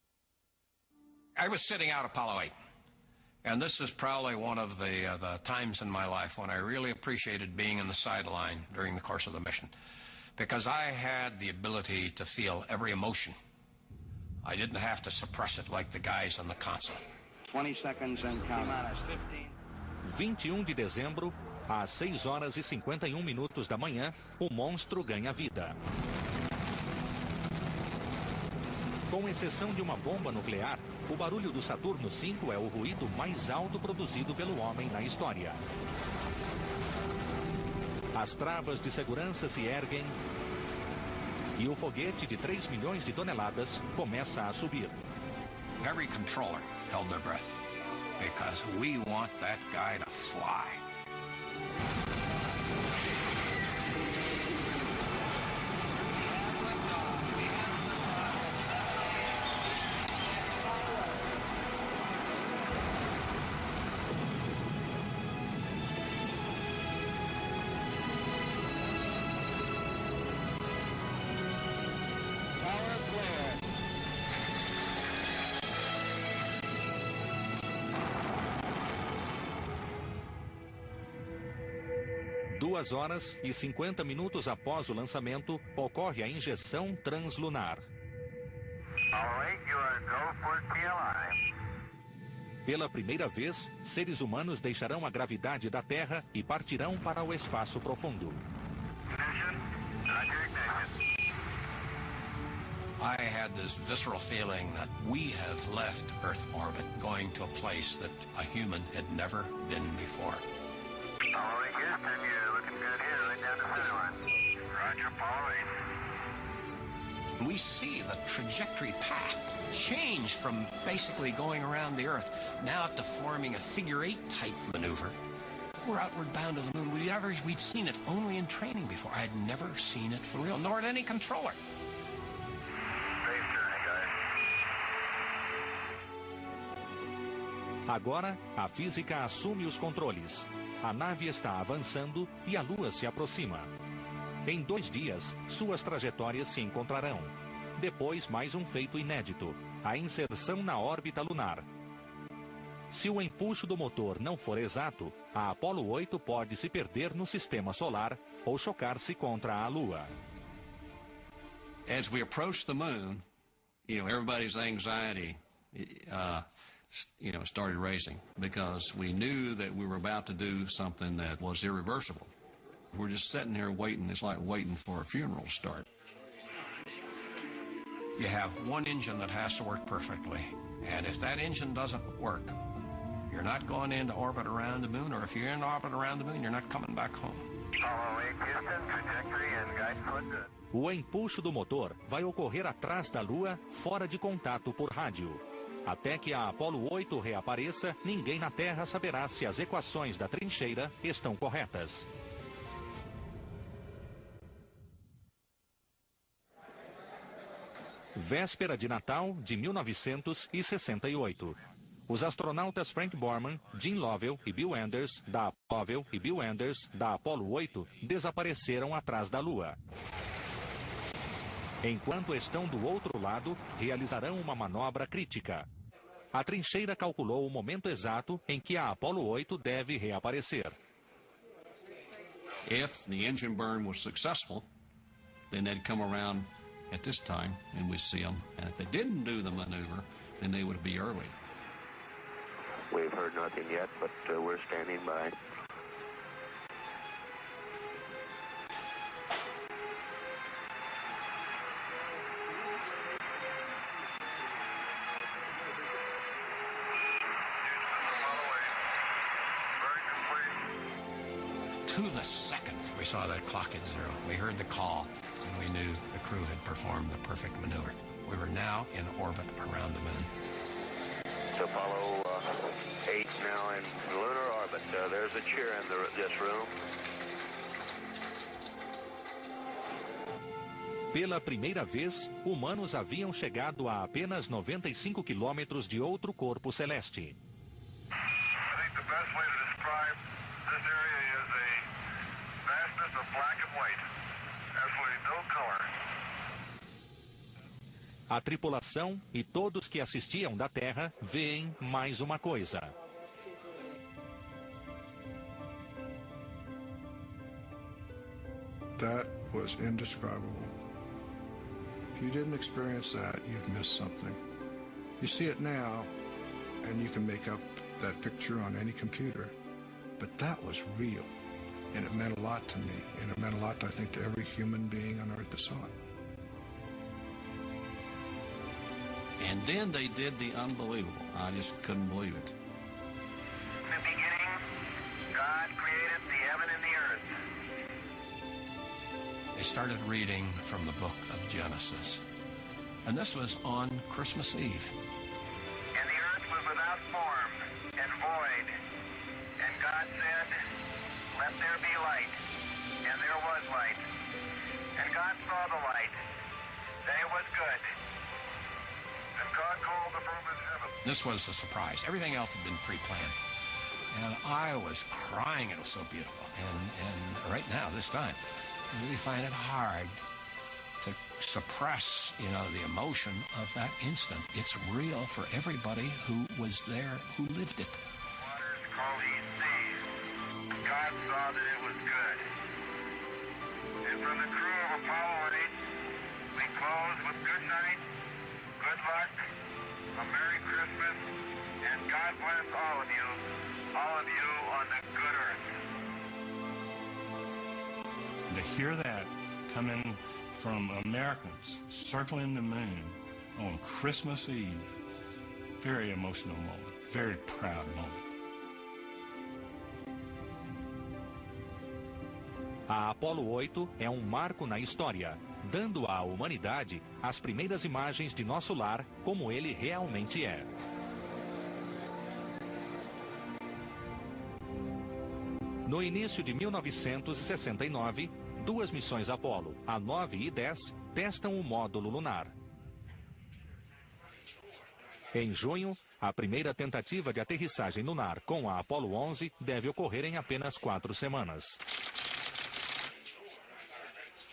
I was sitting out Apollo 8, and this is probably one of the times in my life when I really appreciated being in the sideline during the course of the mission, because I had the ability to feel every emotion. I didn't have to suppress it like the guys on the console. 20 seconds and count. 21 de dezembro, às 6 horas e 51 minutos da manhã, o monstro ganha vida. Com exceção de uma bomba nuclear, o barulho do Saturno V é o ruído mais alto produzido pelo homem na história. As travas de segurança se erguem e o foguete de 3 milhões de toneladas começa a subir. Every controller held their breath because we want that guy to fly. Duas horas e 50 minutos após o lançamento, ocorre a injeção translunar. Pela primeira vez, seres humanos deixarão a gravidade da Terra e partirão para o espaço profundo. I had this visceral feeling that we have left Earth orbit, going to a place that a human had never been before. Apollo 8, Houston, you're looking good here, right down the center line. Roger, Apollo 8. We see the trajectory path change from basically going around the Earth now to forming a figure-8 type maneuver. We're outward bound to the moon. We'd seen it only in training before. I had never seen it for real, nor at any controller. Safe journey, guys. Agora, a física assume os controles. A nave está avançando e a Lua se aproxima. Em 2 dias, suas trajetórias se encontrarão. Depois, mais um feito inédito: a inserção na órbita lunar. Se o empuxo do motor não for exato, a Apollo 8 pode se perder no sistema solar ou chocar-se contra a Lua. As we approach the moon, everybody's anxiety, started raising because we knew that we were about to do something that was irreversible. We're just sitting here waiting. It's like waiting for a funeral to start. You have one engine that has to work perfectly, and if that engine doesn't work, you're not going into orbit around the moon, or if you're in orbit around the moon, you're not coming back home. Apollo 8, Houston, trajectory and guidance look good. O empuxo do motor vai ocorrer atrás da Lua, fora de contato por rádio. Até que a Apollo 8 reapareça, ninguém na Terra saberá se as equações da trincheira estão corretas. Véspera de Natal de 1968. Os astronautas Frank Borman, Jim Lovell e Bill Anders, da Apollo 8, desapareceram atrás da Lua. Enquanto estão do outro lado, realizarão uma manobra crítica. A trincheira calculou o momento exato em que a Apollo 8 deve reaparecer. If the engine burn was successful, then they'd come around at this time and we'd see them. And if they didn't do the maneuver, then they would be early. We've heard nothing yet, but we're standing by. To the second we saw that clock at 0. We heard the call, and we knew the crew had performed the perfect maneuver. We were now in orbit around the moon. Apollo 8 now in lunar orbit. There's a cheer in this room. Pela primeira vez, humanos haviam chegado a apenas 95 quilômetros de outro corpo celeste. I think the best way to describe this area is a vastness of black and white. Absolutely no color. A tripulação e todos que assistiam da Terra veem mais uma coisa. That was indescribable. If you didn't experience that, you've missed something. You see it now, and you can make up that picture on any computer, but that was real, and it meant a lot to me, and it meant a lot, I think, to every human being on Earth that saw it. And then they did the unbelievable. I just couldn't believe it. In the beginning, God created the heaven and the earth. They started reading from the book of Genesis. And this was on Christmas Eve. And the earth was without form and void. And God said, "Let there be light." And there was light. And God saw the light, that it was good. And God called the firmament heaven. This was a surprise. Everything else had been pre-planned. And I was crying. It was so beautiful. And right now, this time, I really find it hard to suppress, the emotion of that instant. It's real for everybody who was there, who lived it. Waters called he seas. God saw that it was good. And from the crew of Apollo 8, we close with good night, good luck, a Merry Christmas, and God bless all of you on the good earth. To hear that coming from Americans circling the moon on Christmas Eve, very emotional moment, very proud moment. A Apollo 8 é um marco na história, dando à humanidade as primeiras imagens de nosso lar como ele realmente é. No início de 1969, duas missões Apollo, a 9 e 10, testam o módulo lunar. Em junho, a primeira tentativa de aterrissagem lunar com a Apollo 11 deve ocorrer em apenas 4 semanas.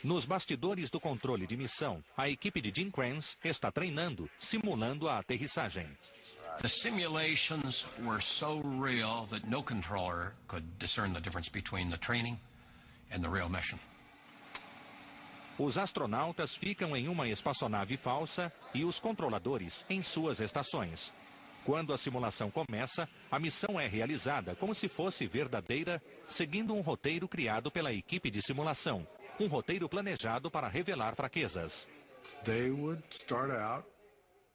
Nos bastidores do controle de missão, a equipe de Jim Kranz está treinando, simulando a aterrissagem. The simulations were so real that no controller could discern the difference between the training and the real mission. Os astronautas ficam em uma espaçonave falsa e os controladores em suas estações. Quando a simulação começa, a missão é realizada como se fosse verdadeira, seguindo um roteiro criado pela equipe de simulação. Um roteiro planejado para revelar fraquezas. They would start out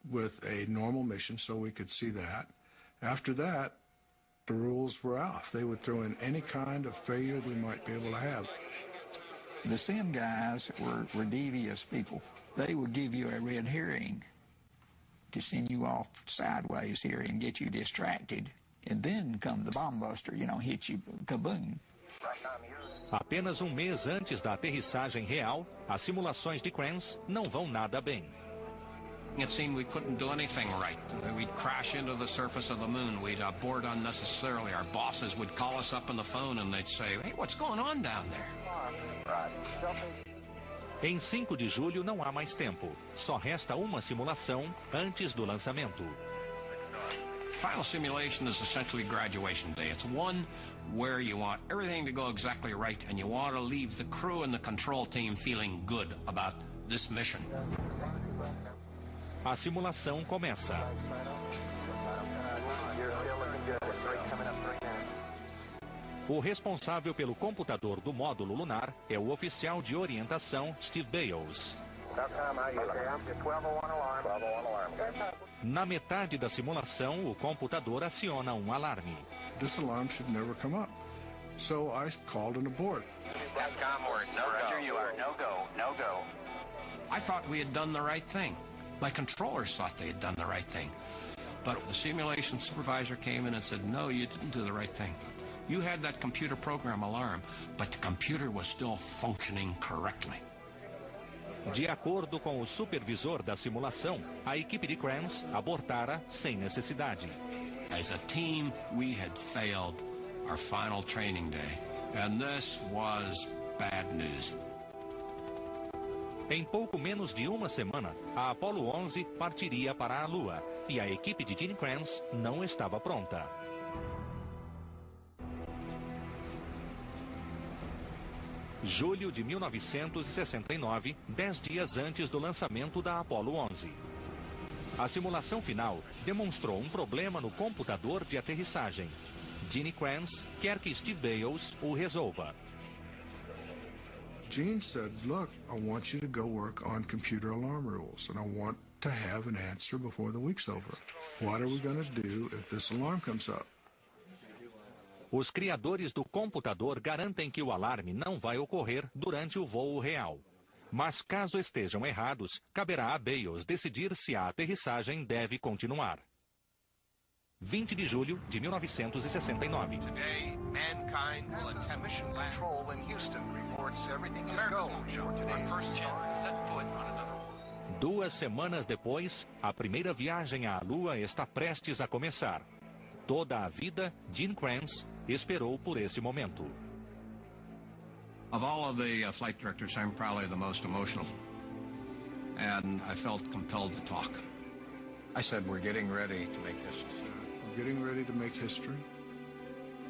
with a normal mission so we could see that. After that, the rules were off. They would throw in any kind of failure they might be able to have. The sim guys were devious people. They would give you a red herring to send you off sideways here and get you distracted. And then come the bomb buster, hit you, kaboom. Apenas um mês antes da aterrissagem real, as simulações de Kranz não vão nada bem. It seemed we couldn't do anything right. We'd crash into the surface of the moon. We'd abort unnecessarily. Our bosses would call us up on the phone and they'd say, "Hey, what's going on down there?" Em 5 de julho não há mais tempo. Só resta uma simulação antes do lançamento. Final simulation is essentially graduation day. It's one where you want everything to go exactly right and you want to leave the crew and the control team feeling good about this mission. A simulação começa. O responsável pelo computador do módulo lunar é o oficial de orientação Steve Bales. Na metade da simulação, o computador aciona um alarme. This alarm should never come up. So I called an abort. Capcom word, no go. You are no go, no go. I thought we had done the right thing. My controllers thought they had done the right thing. But the simulation supervisor came in and said, "No, you didn't do the right thing. You had that computer program alarm, but the computer was still functioning correctly." De acordo com o supervisor da simulação, a equipe de Kranz abortara sem necessidade. As a team, we had failed our final training day, and this was bad news. Em pouco menos de uma semana, a Apollo 11 partiria para a Lua e a equipe de Gene Kranz não estava pronta. Julho de 1969, 10 dias antes do lançamento da Apollo 11. A simulação final demonstrou um problema no computador de aterrissagem. Gene Kranz quer que Steve Bales o resolva. Gene said, "Look, I want you to go work on computer alarm rules, and I want to have an answer before the week's over. What are we going to do if this alarm comes up?" Os criadores do computador garantem que o alarme não vai ocorrer durante o voo real. Mas caso estejam errados, caberá a Bales decidir se a aterrissagem deve continuar. 20 de julho de 1969. Today, mankind will attempt mission control in Houston. Reports everything is go. Today's first chance to set foot on another world. 2 semanas depois, a primeira viagem à Lua está prestes a começar. Toda a vida, Gene Kranz esperou por esse momento. Of all of the flight directors, I'm probably the most emotional. And I felt compelled to talk. I said, "We're getting ready to make history." We're getting ready to make history.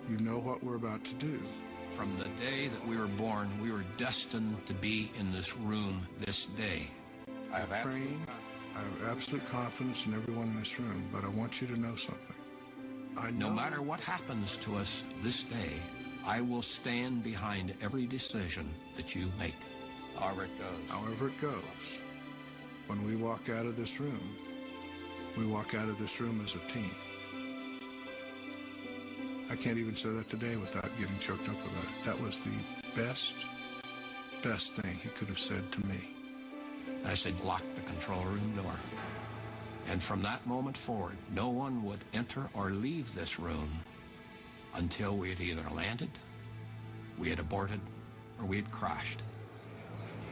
You know what we're about to do. From the day that we were born, we were destined to be in this room this day. I have absolute confidence in everyone in this room, but I want you to know something. No matter what happens to us this day, I will stand behind every decision that you make. However it goes. However it goes. When we walk out of this room, we walk out of this room as a team. I can't even say that today without getting choked up about it. That was the best thing he could have said to me. I said, "Lock the control room door." And from that moment forward, no one would enter or leave this room until we had either landed, we had aborted, or we had crashed.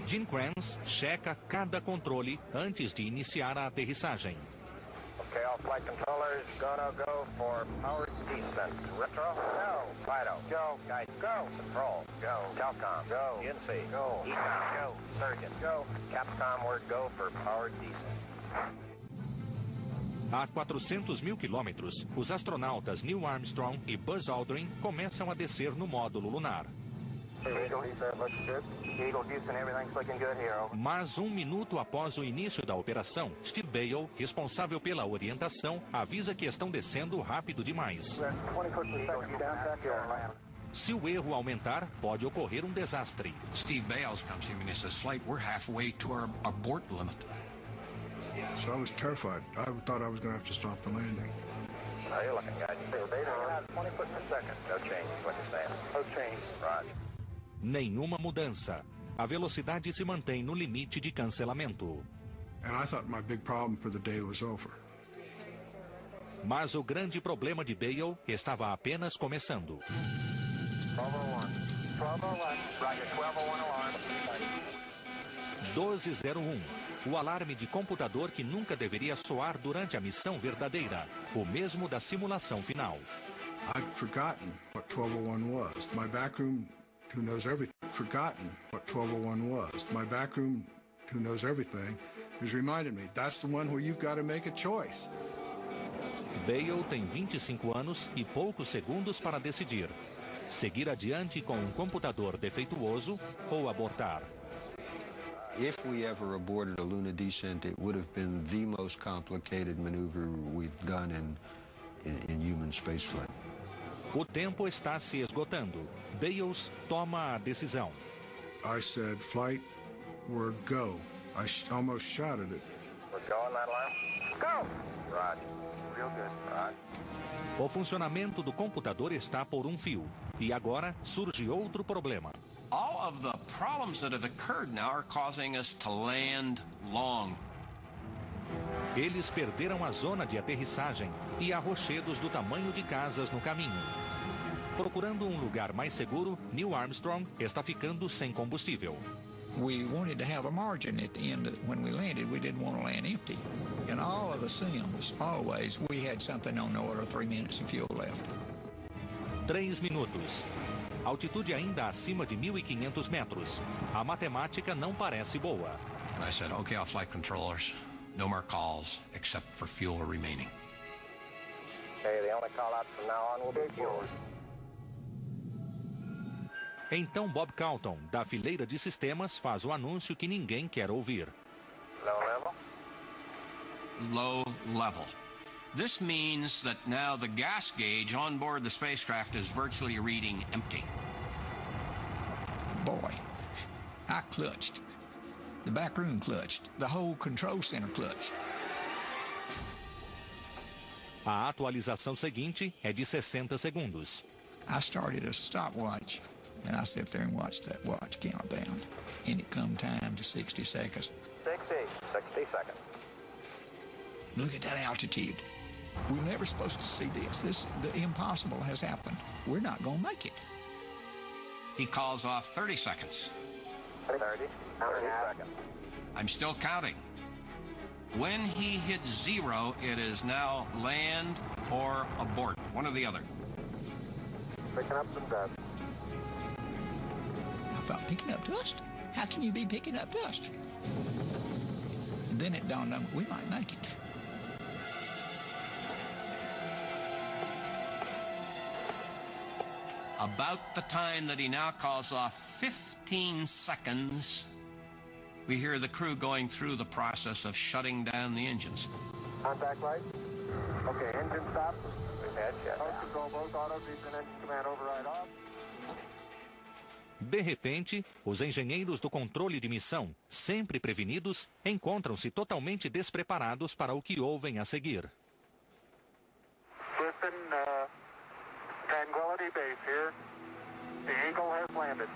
Gene Kranz checa cada controle antes de iniciar a aterrissagem. Okay, all flight controllers, go for powered descent. Retro, go. Fido, go. Guide, go. Control, go. Telcom, go. INC, go. ECOM, go. Surgeon, go. Capcom word, go for powered descent. A 400 mil quilômetros, os astronautas Neil Armstrong e Buzz Aldrin começam a descer no módulo lunar. Mas 1 minuto após o início da operação, Steve Bale, responsável pela orientação, avisa que estão descendo rápido demais. Se o erro aumentar, pode ocorrer um desastre. Steve Bales comes to me and he says, "Flight, we're halfway to our abort limit." So I was terrified. I thought I was going to have to stop the landing. How you looking, guys? You say we're based on 20 foot per second. No change, what you're saying. No change. Roger. Nenhuma mudança. A velocidade se mantém no limite de cancelamento. And I thought my big problem for the day was over. Mas o grande problema de Bale estava apenas começando. 1201. 1201. Roger, 1201 alarm. 1201. O alarme de computador que nunca deveria soar durante a missão verdadeira. O mesmo da simulação final. I'd forgotten what 1201 was. My backroom, who knows everything, forgotten what 1201 was. My backroom, who knows everything, has reminded me, that's the one where you've got to make a choice. Bale tem 25 anos e poucos segundos para decidir. Seguir adiante com um computador defeituoso ou abortar. If we ever aborted a lunar descent, it would have been the most complicated maneuver we've done in human spaceflight. O tempo está se esgotando. Bales toma a decisão. I said, flight, we're go. I almost shouted it. We're going that line? Go! Roger. Real good. Roger. O funcionamento do computador está por um fio. E agora surge outro problema. All of the problems that have occurred now are causing us to land long. Eles perderam a zona de aterrissagem e há rochedos do tamanho de casas no caminho. Procurando um lugar mais seguro, Neil Armstrong está ficando sem combustível. We wanted to have a margin at the end. When we landed, we didn't want to land empty. In all of the sims, always, we had something on the order of 3 minutes of fuel left. 3 minutos. Altitude ainda acima de 1.500 metros. A matemática não parece boa. I said, okay, all flight controllers. No more calls, except for fuel remaining. Okay, the only call out from now on will be yours. Então Bob Calton, da fileira de sistemas, faz o anúncio que ninguém quer ouvir. Low level? Low level. This means that now the gas gauge on board the spacecraft is virtually reading empty. Boy, I clutched. The back room clutched. The whole control center clutched. A atualização seguinte é de 60 segundos. I started a stopwatch, and I sat there and watched that watch count down. And it come time to 60 seconds. 60 seconds. Look at that altitude. We're never supposed to see this. The impossible has happened. We're not going to make it. He calls off 30 seconds. 30 seconds. I'm still counting. When he hits 0, it is now land or abort, one or the other. Picking up some dust. I thought, picking up dust? How can you be picking up dust? And then it dawned on me, we might make it. About the time that he now calls off 15 seconds, we hear the crew going through the process of shutting down the engines. Contact light. Okay, engine stop. Control both autos, engine command override off. De repente, os engenheiros do controle de missão, sempre prevenidos, encontram-se totalmente despreparados para o que ouvem a seguir. Houston, Tranquility Base here. The Eagle has landed.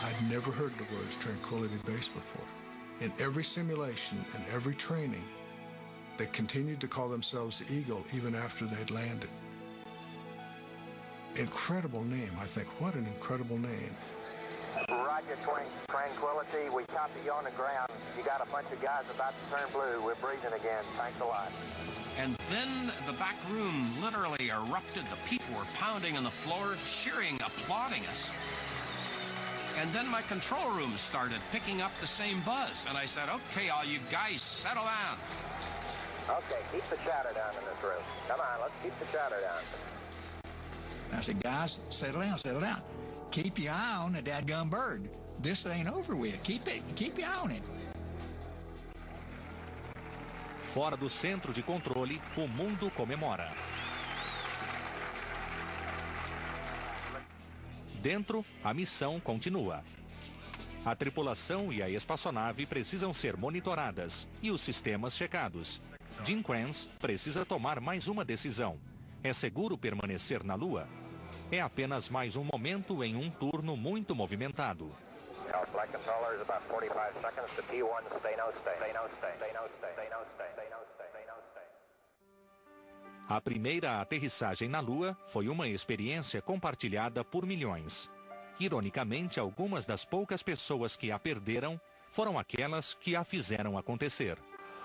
I'd never heard the words Tranquility Base before. In every simulation and every training, they continued to call themselves the Eagle even after they'd landed. Incredible name. I think, what an incredible name. Roger, Tranquility. We copy you on the ground. You got a bunch of guys about to turn blue. We're breathing again. Thanks a lot. And then the back room literally erupted. The people were pounding on the floor, cheering, applauding us. And then my control room started picking up the same buzz. And I said, okay, all you guys, settle down. Okay, keep the chatter down in this room. Come on, let's keep the chatter down. I said, guys, settle down, settle down. Keep your eye on the dadgum bird. This ain't over with. Keep your eye on it. Fora do centro de controle, o mundo comemora. Dentro, a missão continua. A tripulação e a espaçonave precisam ser monitoradas e os sistemas checados. Jim Kranz precisa tomar mais uma decisão. É seguro permanecer na Lua? É apenas mais um momento em um turno muito movimentado. Flight controllers about 45 seconds to T1, stay no stay. Stay no stay. Stay no stay. Stay no stay. Stay no stay. Stay no stay. A primeira aterrissagem na Lua foi uma experiência compartilhada por milhões. Ironicamente, algumas das poucas pessoas que a perderam foram aquelas que a fizeram acontecer.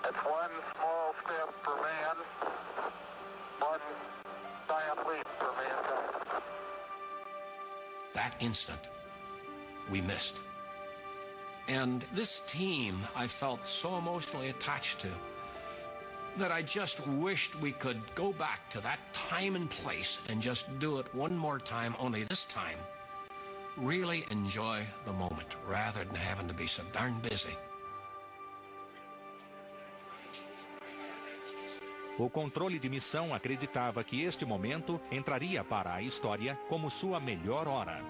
It's one small step for man, one giant leap for mankind. That instant, we missed. And this team I felt so emotionally attached to that I just wished we could go back to that time and place and just do it one more time, only this time really enjoy the moment rather than having to be so darn busy. O controle de missão acreditava que este momento entraria para a história como sua melhor hora.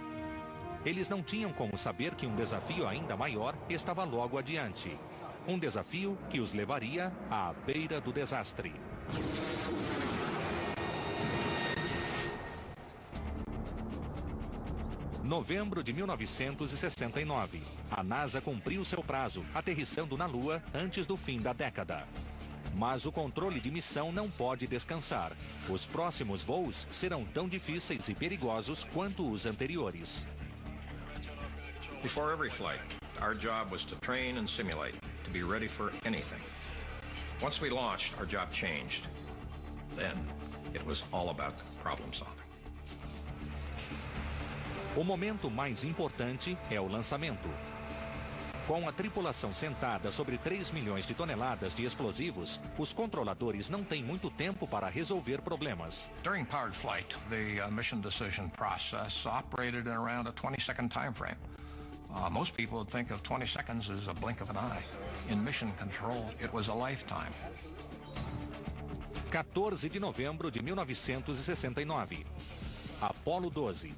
Eles não tinham como saber que um desafio ainda maior estava logo adiante. Um desafio que os levaria à beira do desastre. Novembro de 1969. A NASA cumpriu seu prazo, aterrissando na Lua antes do fim da década. Mas o controle de missão não pode descansar. Os próximos voos serão tão difíceis e perigosos quanto os anteriores. Before every flight, our job was to train and simulate, to be ready for anything. Once we launched, our job changed. Then, it was all about problem solving. O momento mais importante é o lançamento. Com a tripulação sentada sobre 3 milhões de toneladas de explosivos, os controladores não têm muito tempo para resolver problemas. During powered flight, the mission decision process operated in around a 20-second time frame. Most people would think of 20 seconds as a blink of an eye. In mission control, it was a lifetime. 14 de novembro de 1969. Apollo 12.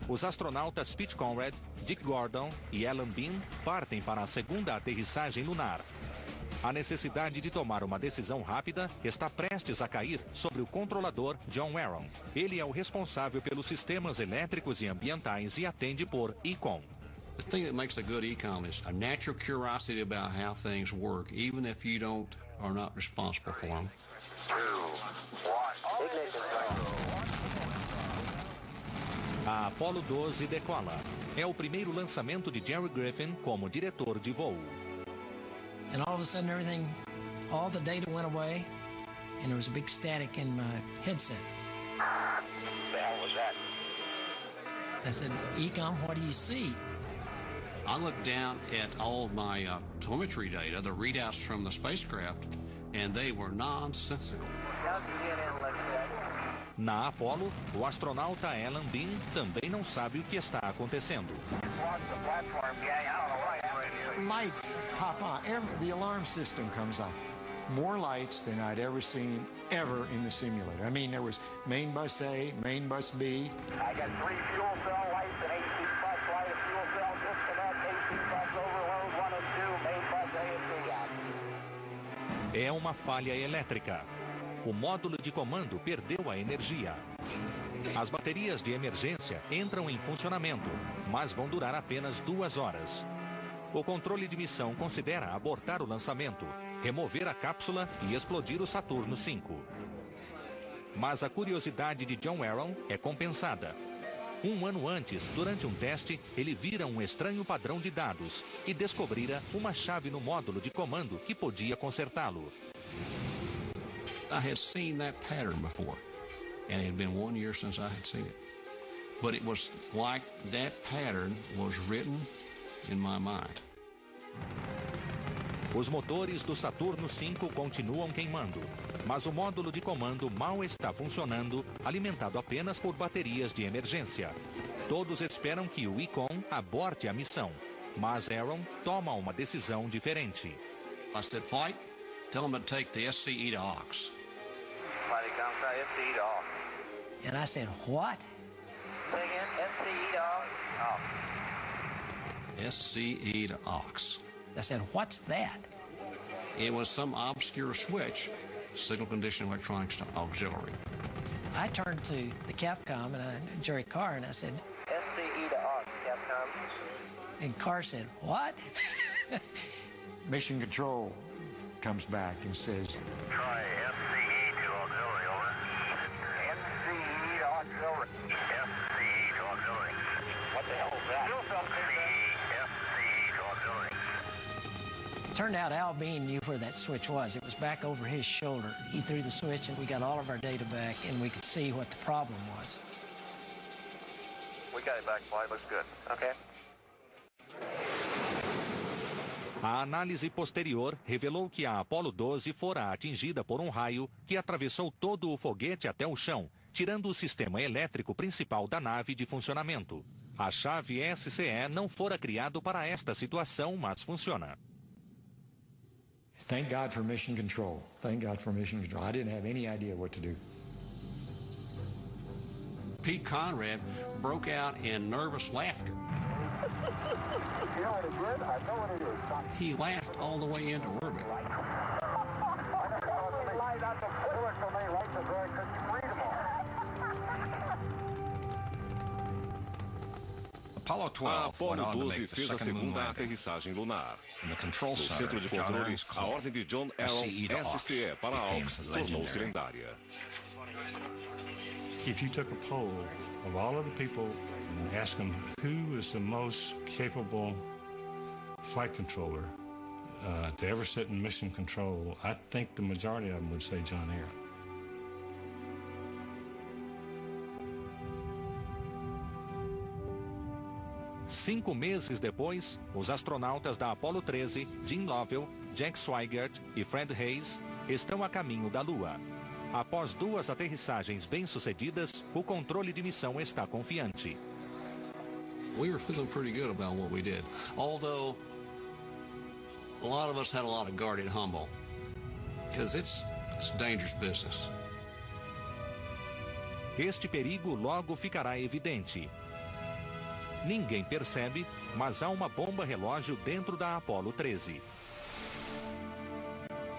Os astronautas Pete Conrad, Dick Gordon e Alan Bean partem para a segunda aterrissagem lunar. A necessidade de tomar uma decisão rápida está prestes a cair sobre o controlador John Warren. Ele é o responsável pelos sistemas elétricos e ambientais e atende por EECOM. The thing that makes a good econ is a natural curiosity about how things work, even if you are not responsible for them. 2, 1. A Apollo 12 decola. É o primeiro lançamento de Jerry Griffin como diretor de voo. And all of a sudden all the data went away and there was a big static in my headset. What the hell was that? I said, EECOM, what do you see? I looked down at all of my telemetry data, the readouts from the spacecraft, and they were nonsensical. Na Apollo, o astronauta Alan Bean também não sabe o que está acontecendo. Lights pop on. The alarm system comes on. More lights than I'd ever seen ever in the simulator. I mean, there was main bus A, main bus B. I got 3 fuel cell lights, an AC bus light, a fuel cell disconnect, AC bus overload, 1 and 2, main bus A and B. É uma falha elétrica. O módulo de comando perdeu a energia. As baterias de emergência entram em funcionamento, mas vão durar apenas 2 horas. O controle de missão considera abortar o lançamento, remover a cápsula e explodir o Saturno V. Mas a curiosidade de John Warren é compensada. 1 ano antes, durante um teste, ele vira um estranho padrão de dados e descobrira uma chave no módulo de comando que podia consertá-lo. I had seen that pattern before, and it had been 1 year since I had seen it. But it was like that pattern was written in my mind. Os motores do Saturno V continuam queimando, mas o módulo de comando mal está funcionando, alimentado apenas por baterias de emergência. Todos esperam que o EECOM aborte a missão, mas Aaron toma uma decisão diferente. I said, flight, tell them to take the SCE to Ox. Flight comes out, SCE to Ox. And I said, what? Say again, SCE to Ox. SCE to Ox. I said, what's that? It was some obscure switch, signal conditioning electronics to auxiliary. I turned to the Capcom and Jerry Carr and I said, SCE to Ox, Capcom. And Carr said, what? Mission Control comes back and says, Try SCE to auxiliary, over. SCE to auxiliary. SCE to auxiliary. What the hell? Turned out Al Bean knew where that switch was. It was back over his shoulder. He threw the switch and we got all of our data back and we could see what the problem was. We got it back, flight. Looks good. Okay. A análise posterior revelou que a Apollo 12 fora atingida por um raio que atravessou todo o foguete até o chão, tirando o sistema elétrico principal da nave de funcionamento. A chave SCE não fora criado para esta situação, mas funciona. Thank God for mission control. Thank God for mission control. I didn't have any idea what to do. Pete Conrad broke out in nervous laughter. You know what it did? I know what it is. He laughed all the way into orbit. A Apollo 12 fez a segunda aterrissagem lunar. No centro de controle, a ordem de John Aaron SCE para AUX tornou-se lendária. If you took a poll of all of the people and asked them who is the most capable flight controller to ever sit in mission control, I think the majority of them would say John Aaron. Cinco meses depois, os astronautas da Apollo 13, Jim Lovell, Jack Swigert e Fred Hayes, estão a caminho da Lua. Após duas aterrissagens bem-sucedidas, o controle de missão está confiante. We were feeling pretty good about what we did, although a lot of us had a lot of guarded humble, because it's dangerous business. Este perigo logo ficará evidente. Ninguém percebe, mas há uma bomba relógio dentro da Apollo 13.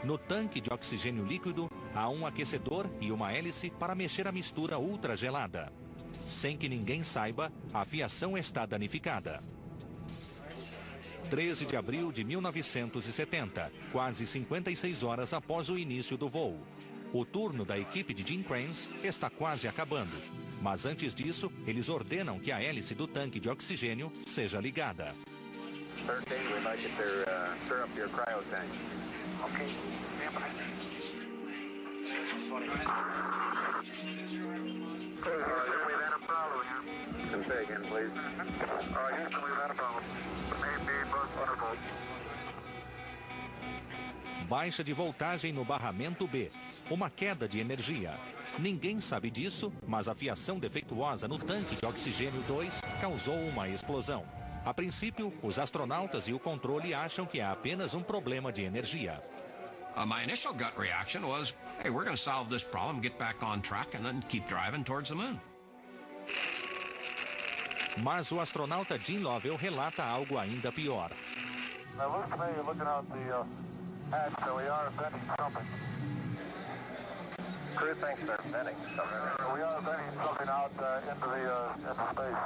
No tanque de oxigênio líquido, há um aquecedor e uma hélice para mexer a mistura ultragelada. Sem que ninguém saiba, a fiação está danificada. 13 de abril de 1970, quase 56 horas após o início do voo. O turno da equipe de Jim Kranz está quase acabando. Mas antes disso, eles ordenam que a hélice do tanque de oxigênio seja ligada. 13, we'd like you to stir up your cryo tank. Okay, stand by. Houston, we've had a problem here. Can say again, please. Houston, we've had a problem. Maybe bus undervolt. Baixa de voltagem no barramento B. Uma queda de energia. Ninguém sabe disso, mas a fiação defeituosa no tanque de oxigênio 2 causou uma explosão. A princípio, os astronautas e o controle acham que é apenas um problema de energia. My initial gut reaction was, hey, we're going to solve this problem, get back on track, and then keep driving towards the moon. Mas o astronauta Jim Lovell relata algo ainda pior. Now, looks to me, you're looking out the hatch, so we are venting something. Crew thinks they're venting something. We are venting something out into space.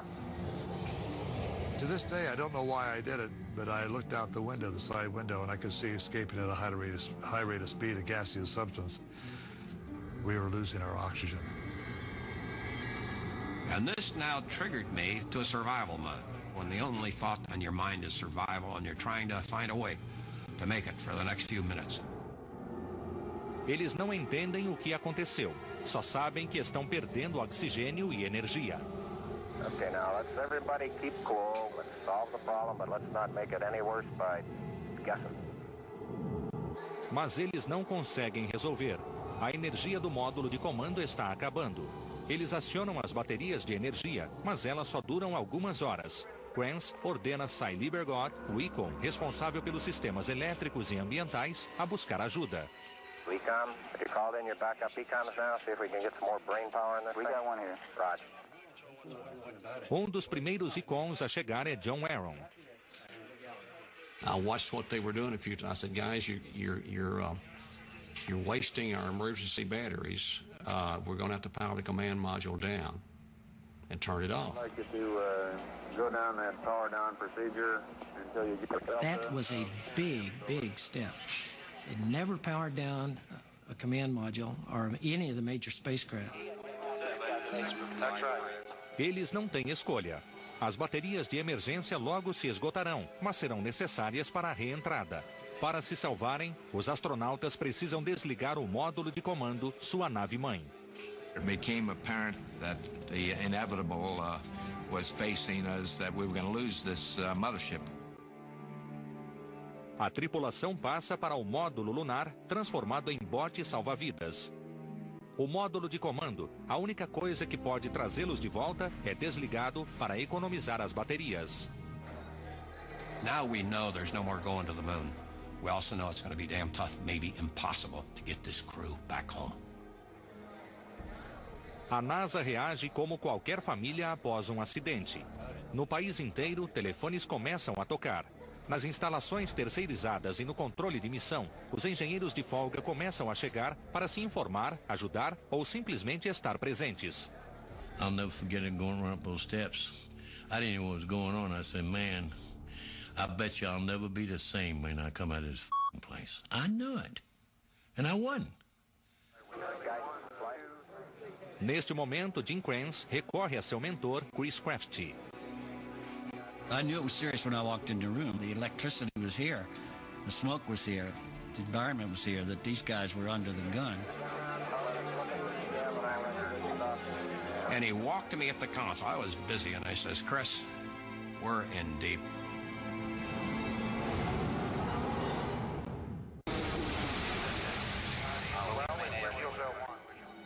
To this day, I don't know why I did it, but I looked out the window, the side window, and I could see escaping at a high rate of speed a gaseous substance. We were losing our oxygen. And this now triggered me to a survival mode, when the only thought on your mind is survival and you're trying to find a way to make it for the next few minutes. Eles não entendem o que aconteceu, só sabem que estão perdendo oxigênio e energia. Okay, now let's everybody keep cool. Let's solve the problem, but let's not make it any worse by guessing. Mas eles não conseguem resolver. A energia do módulo de comando está acabando. Eles acionam as baterias de energia, mas elas só duram algumas horas. Kranz ordena Cy Liebergott, o ICOM, responsável pelos sistemas elétricos e ambientais, a buscar ajuda. Ecom, have you called in your backup ecoms now? See if we can get some more brain power in this thing. We got one here. Roger. Um dos primeiros ICOMs a chegar é John Aaron. I watched what they were doing a few times. I said, guys, you're wasting our emergency batteries. We're going to have to power the command module down and turn it off. I'd like you to go down that power down procedure until you get the... That was a big, big step. It never powered down a command module or any of the major spacecraft. That's right. Eles não têm escolha. As baterias de emergência logo se esgotarão, mas serão necessárias para a reentrada. Para se salvarem, os astronautas precisam desligar o módulo de comando, sua nave-mãe. It became apparent that the inevitable was facing us, that we were going to lose this mothership. A tripulação passa para o módulo lunar, transformado em bote salva-vidas. O módulo de comando, a única coisa que pode trazê-los de volta, é desligado para economizar as baterias. Now we know there's no more going to the moon. We also know it's going to be damn tough, maybe impossible, to get this crew back home. A NASA reage como qualquer família após um acidente. No país inteiro, telefones começam a tocar. Nas instalações terceirizadas e no controle de missão, os engenheiros de folga começam a chegar para se informar, ajudar ou simplesmente estar presentes. I'll never forget it going up those steps. I didn't know what was going on. I said, man, I bet you I'll never be the same when I come out of this place. I knew it. And I won. Neste momento, Gene Kranz recorre a seu mentor, Chris Kraft. I knew it was serious when I walked into the room. The electricity was here. The smoke was here. The environment was here, that these guys were under the gun. And he walked to me at the console. I was busy, and I says, Chris, we're in deep.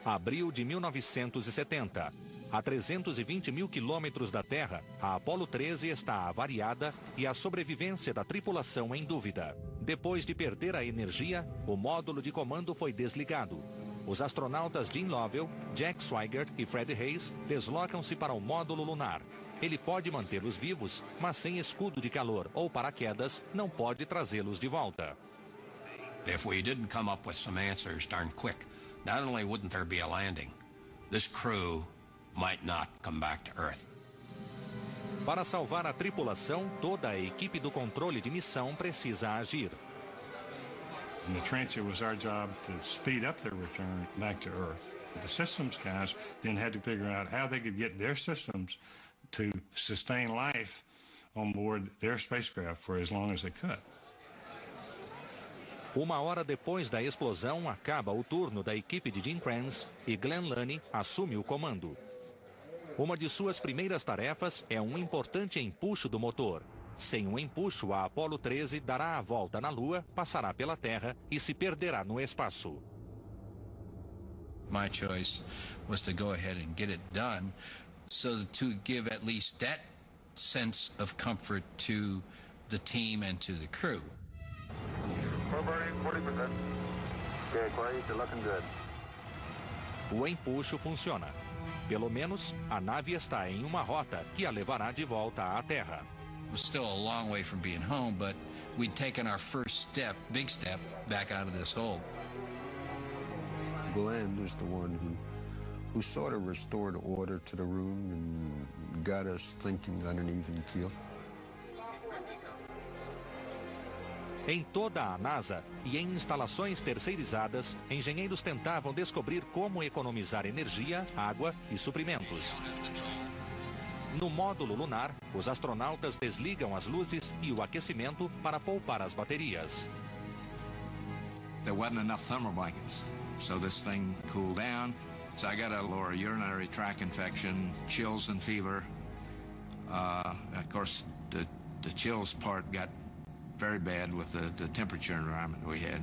Abril de 1970. A 320 mil quilômetros da Terra, a Apollo 13 está avariada e a sobrevivência da tripulação em dúvida. Depois de perder a energia, o módulo de comando foi desligado. Os astronautas Gene Lovell, Jack Swigert e Fred Hayes deslocam-se para o módulo lunar. Ele pode mantê-los vivos, mas sem escudo de calor ou paraquedas, não pode trazê-los de volta. If we didn't come up with some answers darn quick, not only wouldn't there be a landing, this crew might not come back to Earth. Para salvar a tripulação, toda a equipe do controle de missão precisa agir. In the trench, it was our job to speed up their return back to Earth. The systems guys then had to figure out how they could get their systems to sustain life on board their spacecraft for as long as they could. Uma hora depois da explosão, acaba o turno da equipe de Gene Kranz e Glenn Lunney assume o comando. Uma de suas primeiras tarefas é um importante empuxo do motor. Sem um empuxo, a Apollo 13 dará a volta na Lua, passará pela Terra e se perderá no espaço. My choice was to go ahead and get it done, so to give at least that sense of comfort to the team and to the crew. We're burning 40%. Okay, great, you're looking good. O empuxo funciona. Pelo menos, a nave está em uma rota que a levará de volta à Terra. It was still a long way from being home, but we'd taken our first step, big step, back out of this hole. Glenn was the one who sort of restored order to the room and got us thinking on an even keel. Em toda a NASA e em instalações terceirizadas, engenheiros tentavam descobrir como economizar energia, água e suprimentos. No módulo lunar, os astronautas desligam as luzes e o aquecimento para poupar as baterias. There wasn't enough thermal blankets, so this thing cooled down. So I got a lower urinary tract infection, chills and fever. Of course, the chills part got very bad with the temperature environment we had.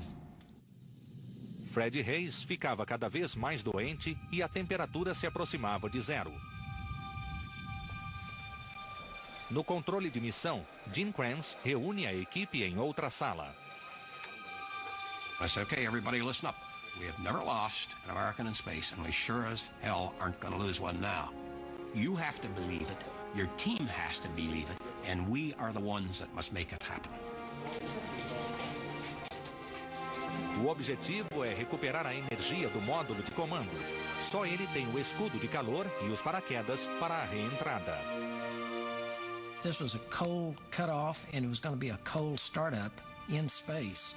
Fred Hayes ficava cada vez mais doente e a temperatura se aproximava de zero. No controle de missão, Gene Kranz reúne a equipe em outra sala. I said, okay, everybody listen up. We have never lost an American in space, and we sure as hell aren't going to lose one now. You have to believe it, your team has to believe it, and we are the ones that must make it happen. O objetivo é recuperar a energia do módulo de comando. Só ele tem o escudo de calor e os paraquedas para a reentrada. This was a cold cutoff, and it was going to be a cold startup in space.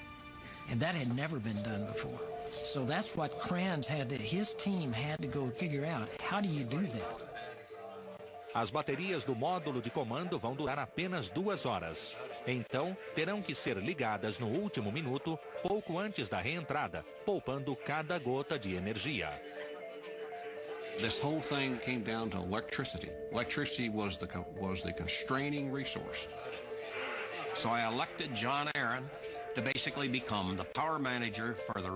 And that had never been done before. So that's what Kranz his team had to go figure out. How do you do that? As baterias do módulo de comando vão durar apenas 2 horas. Então, terão que ser ligadas no último minuto, pouco antes da reentrada, poupando cada gota de energia. This whole thing came down to electricity. Electricity was the constraining resource. So I elected John Aaron to basically become the power manager for the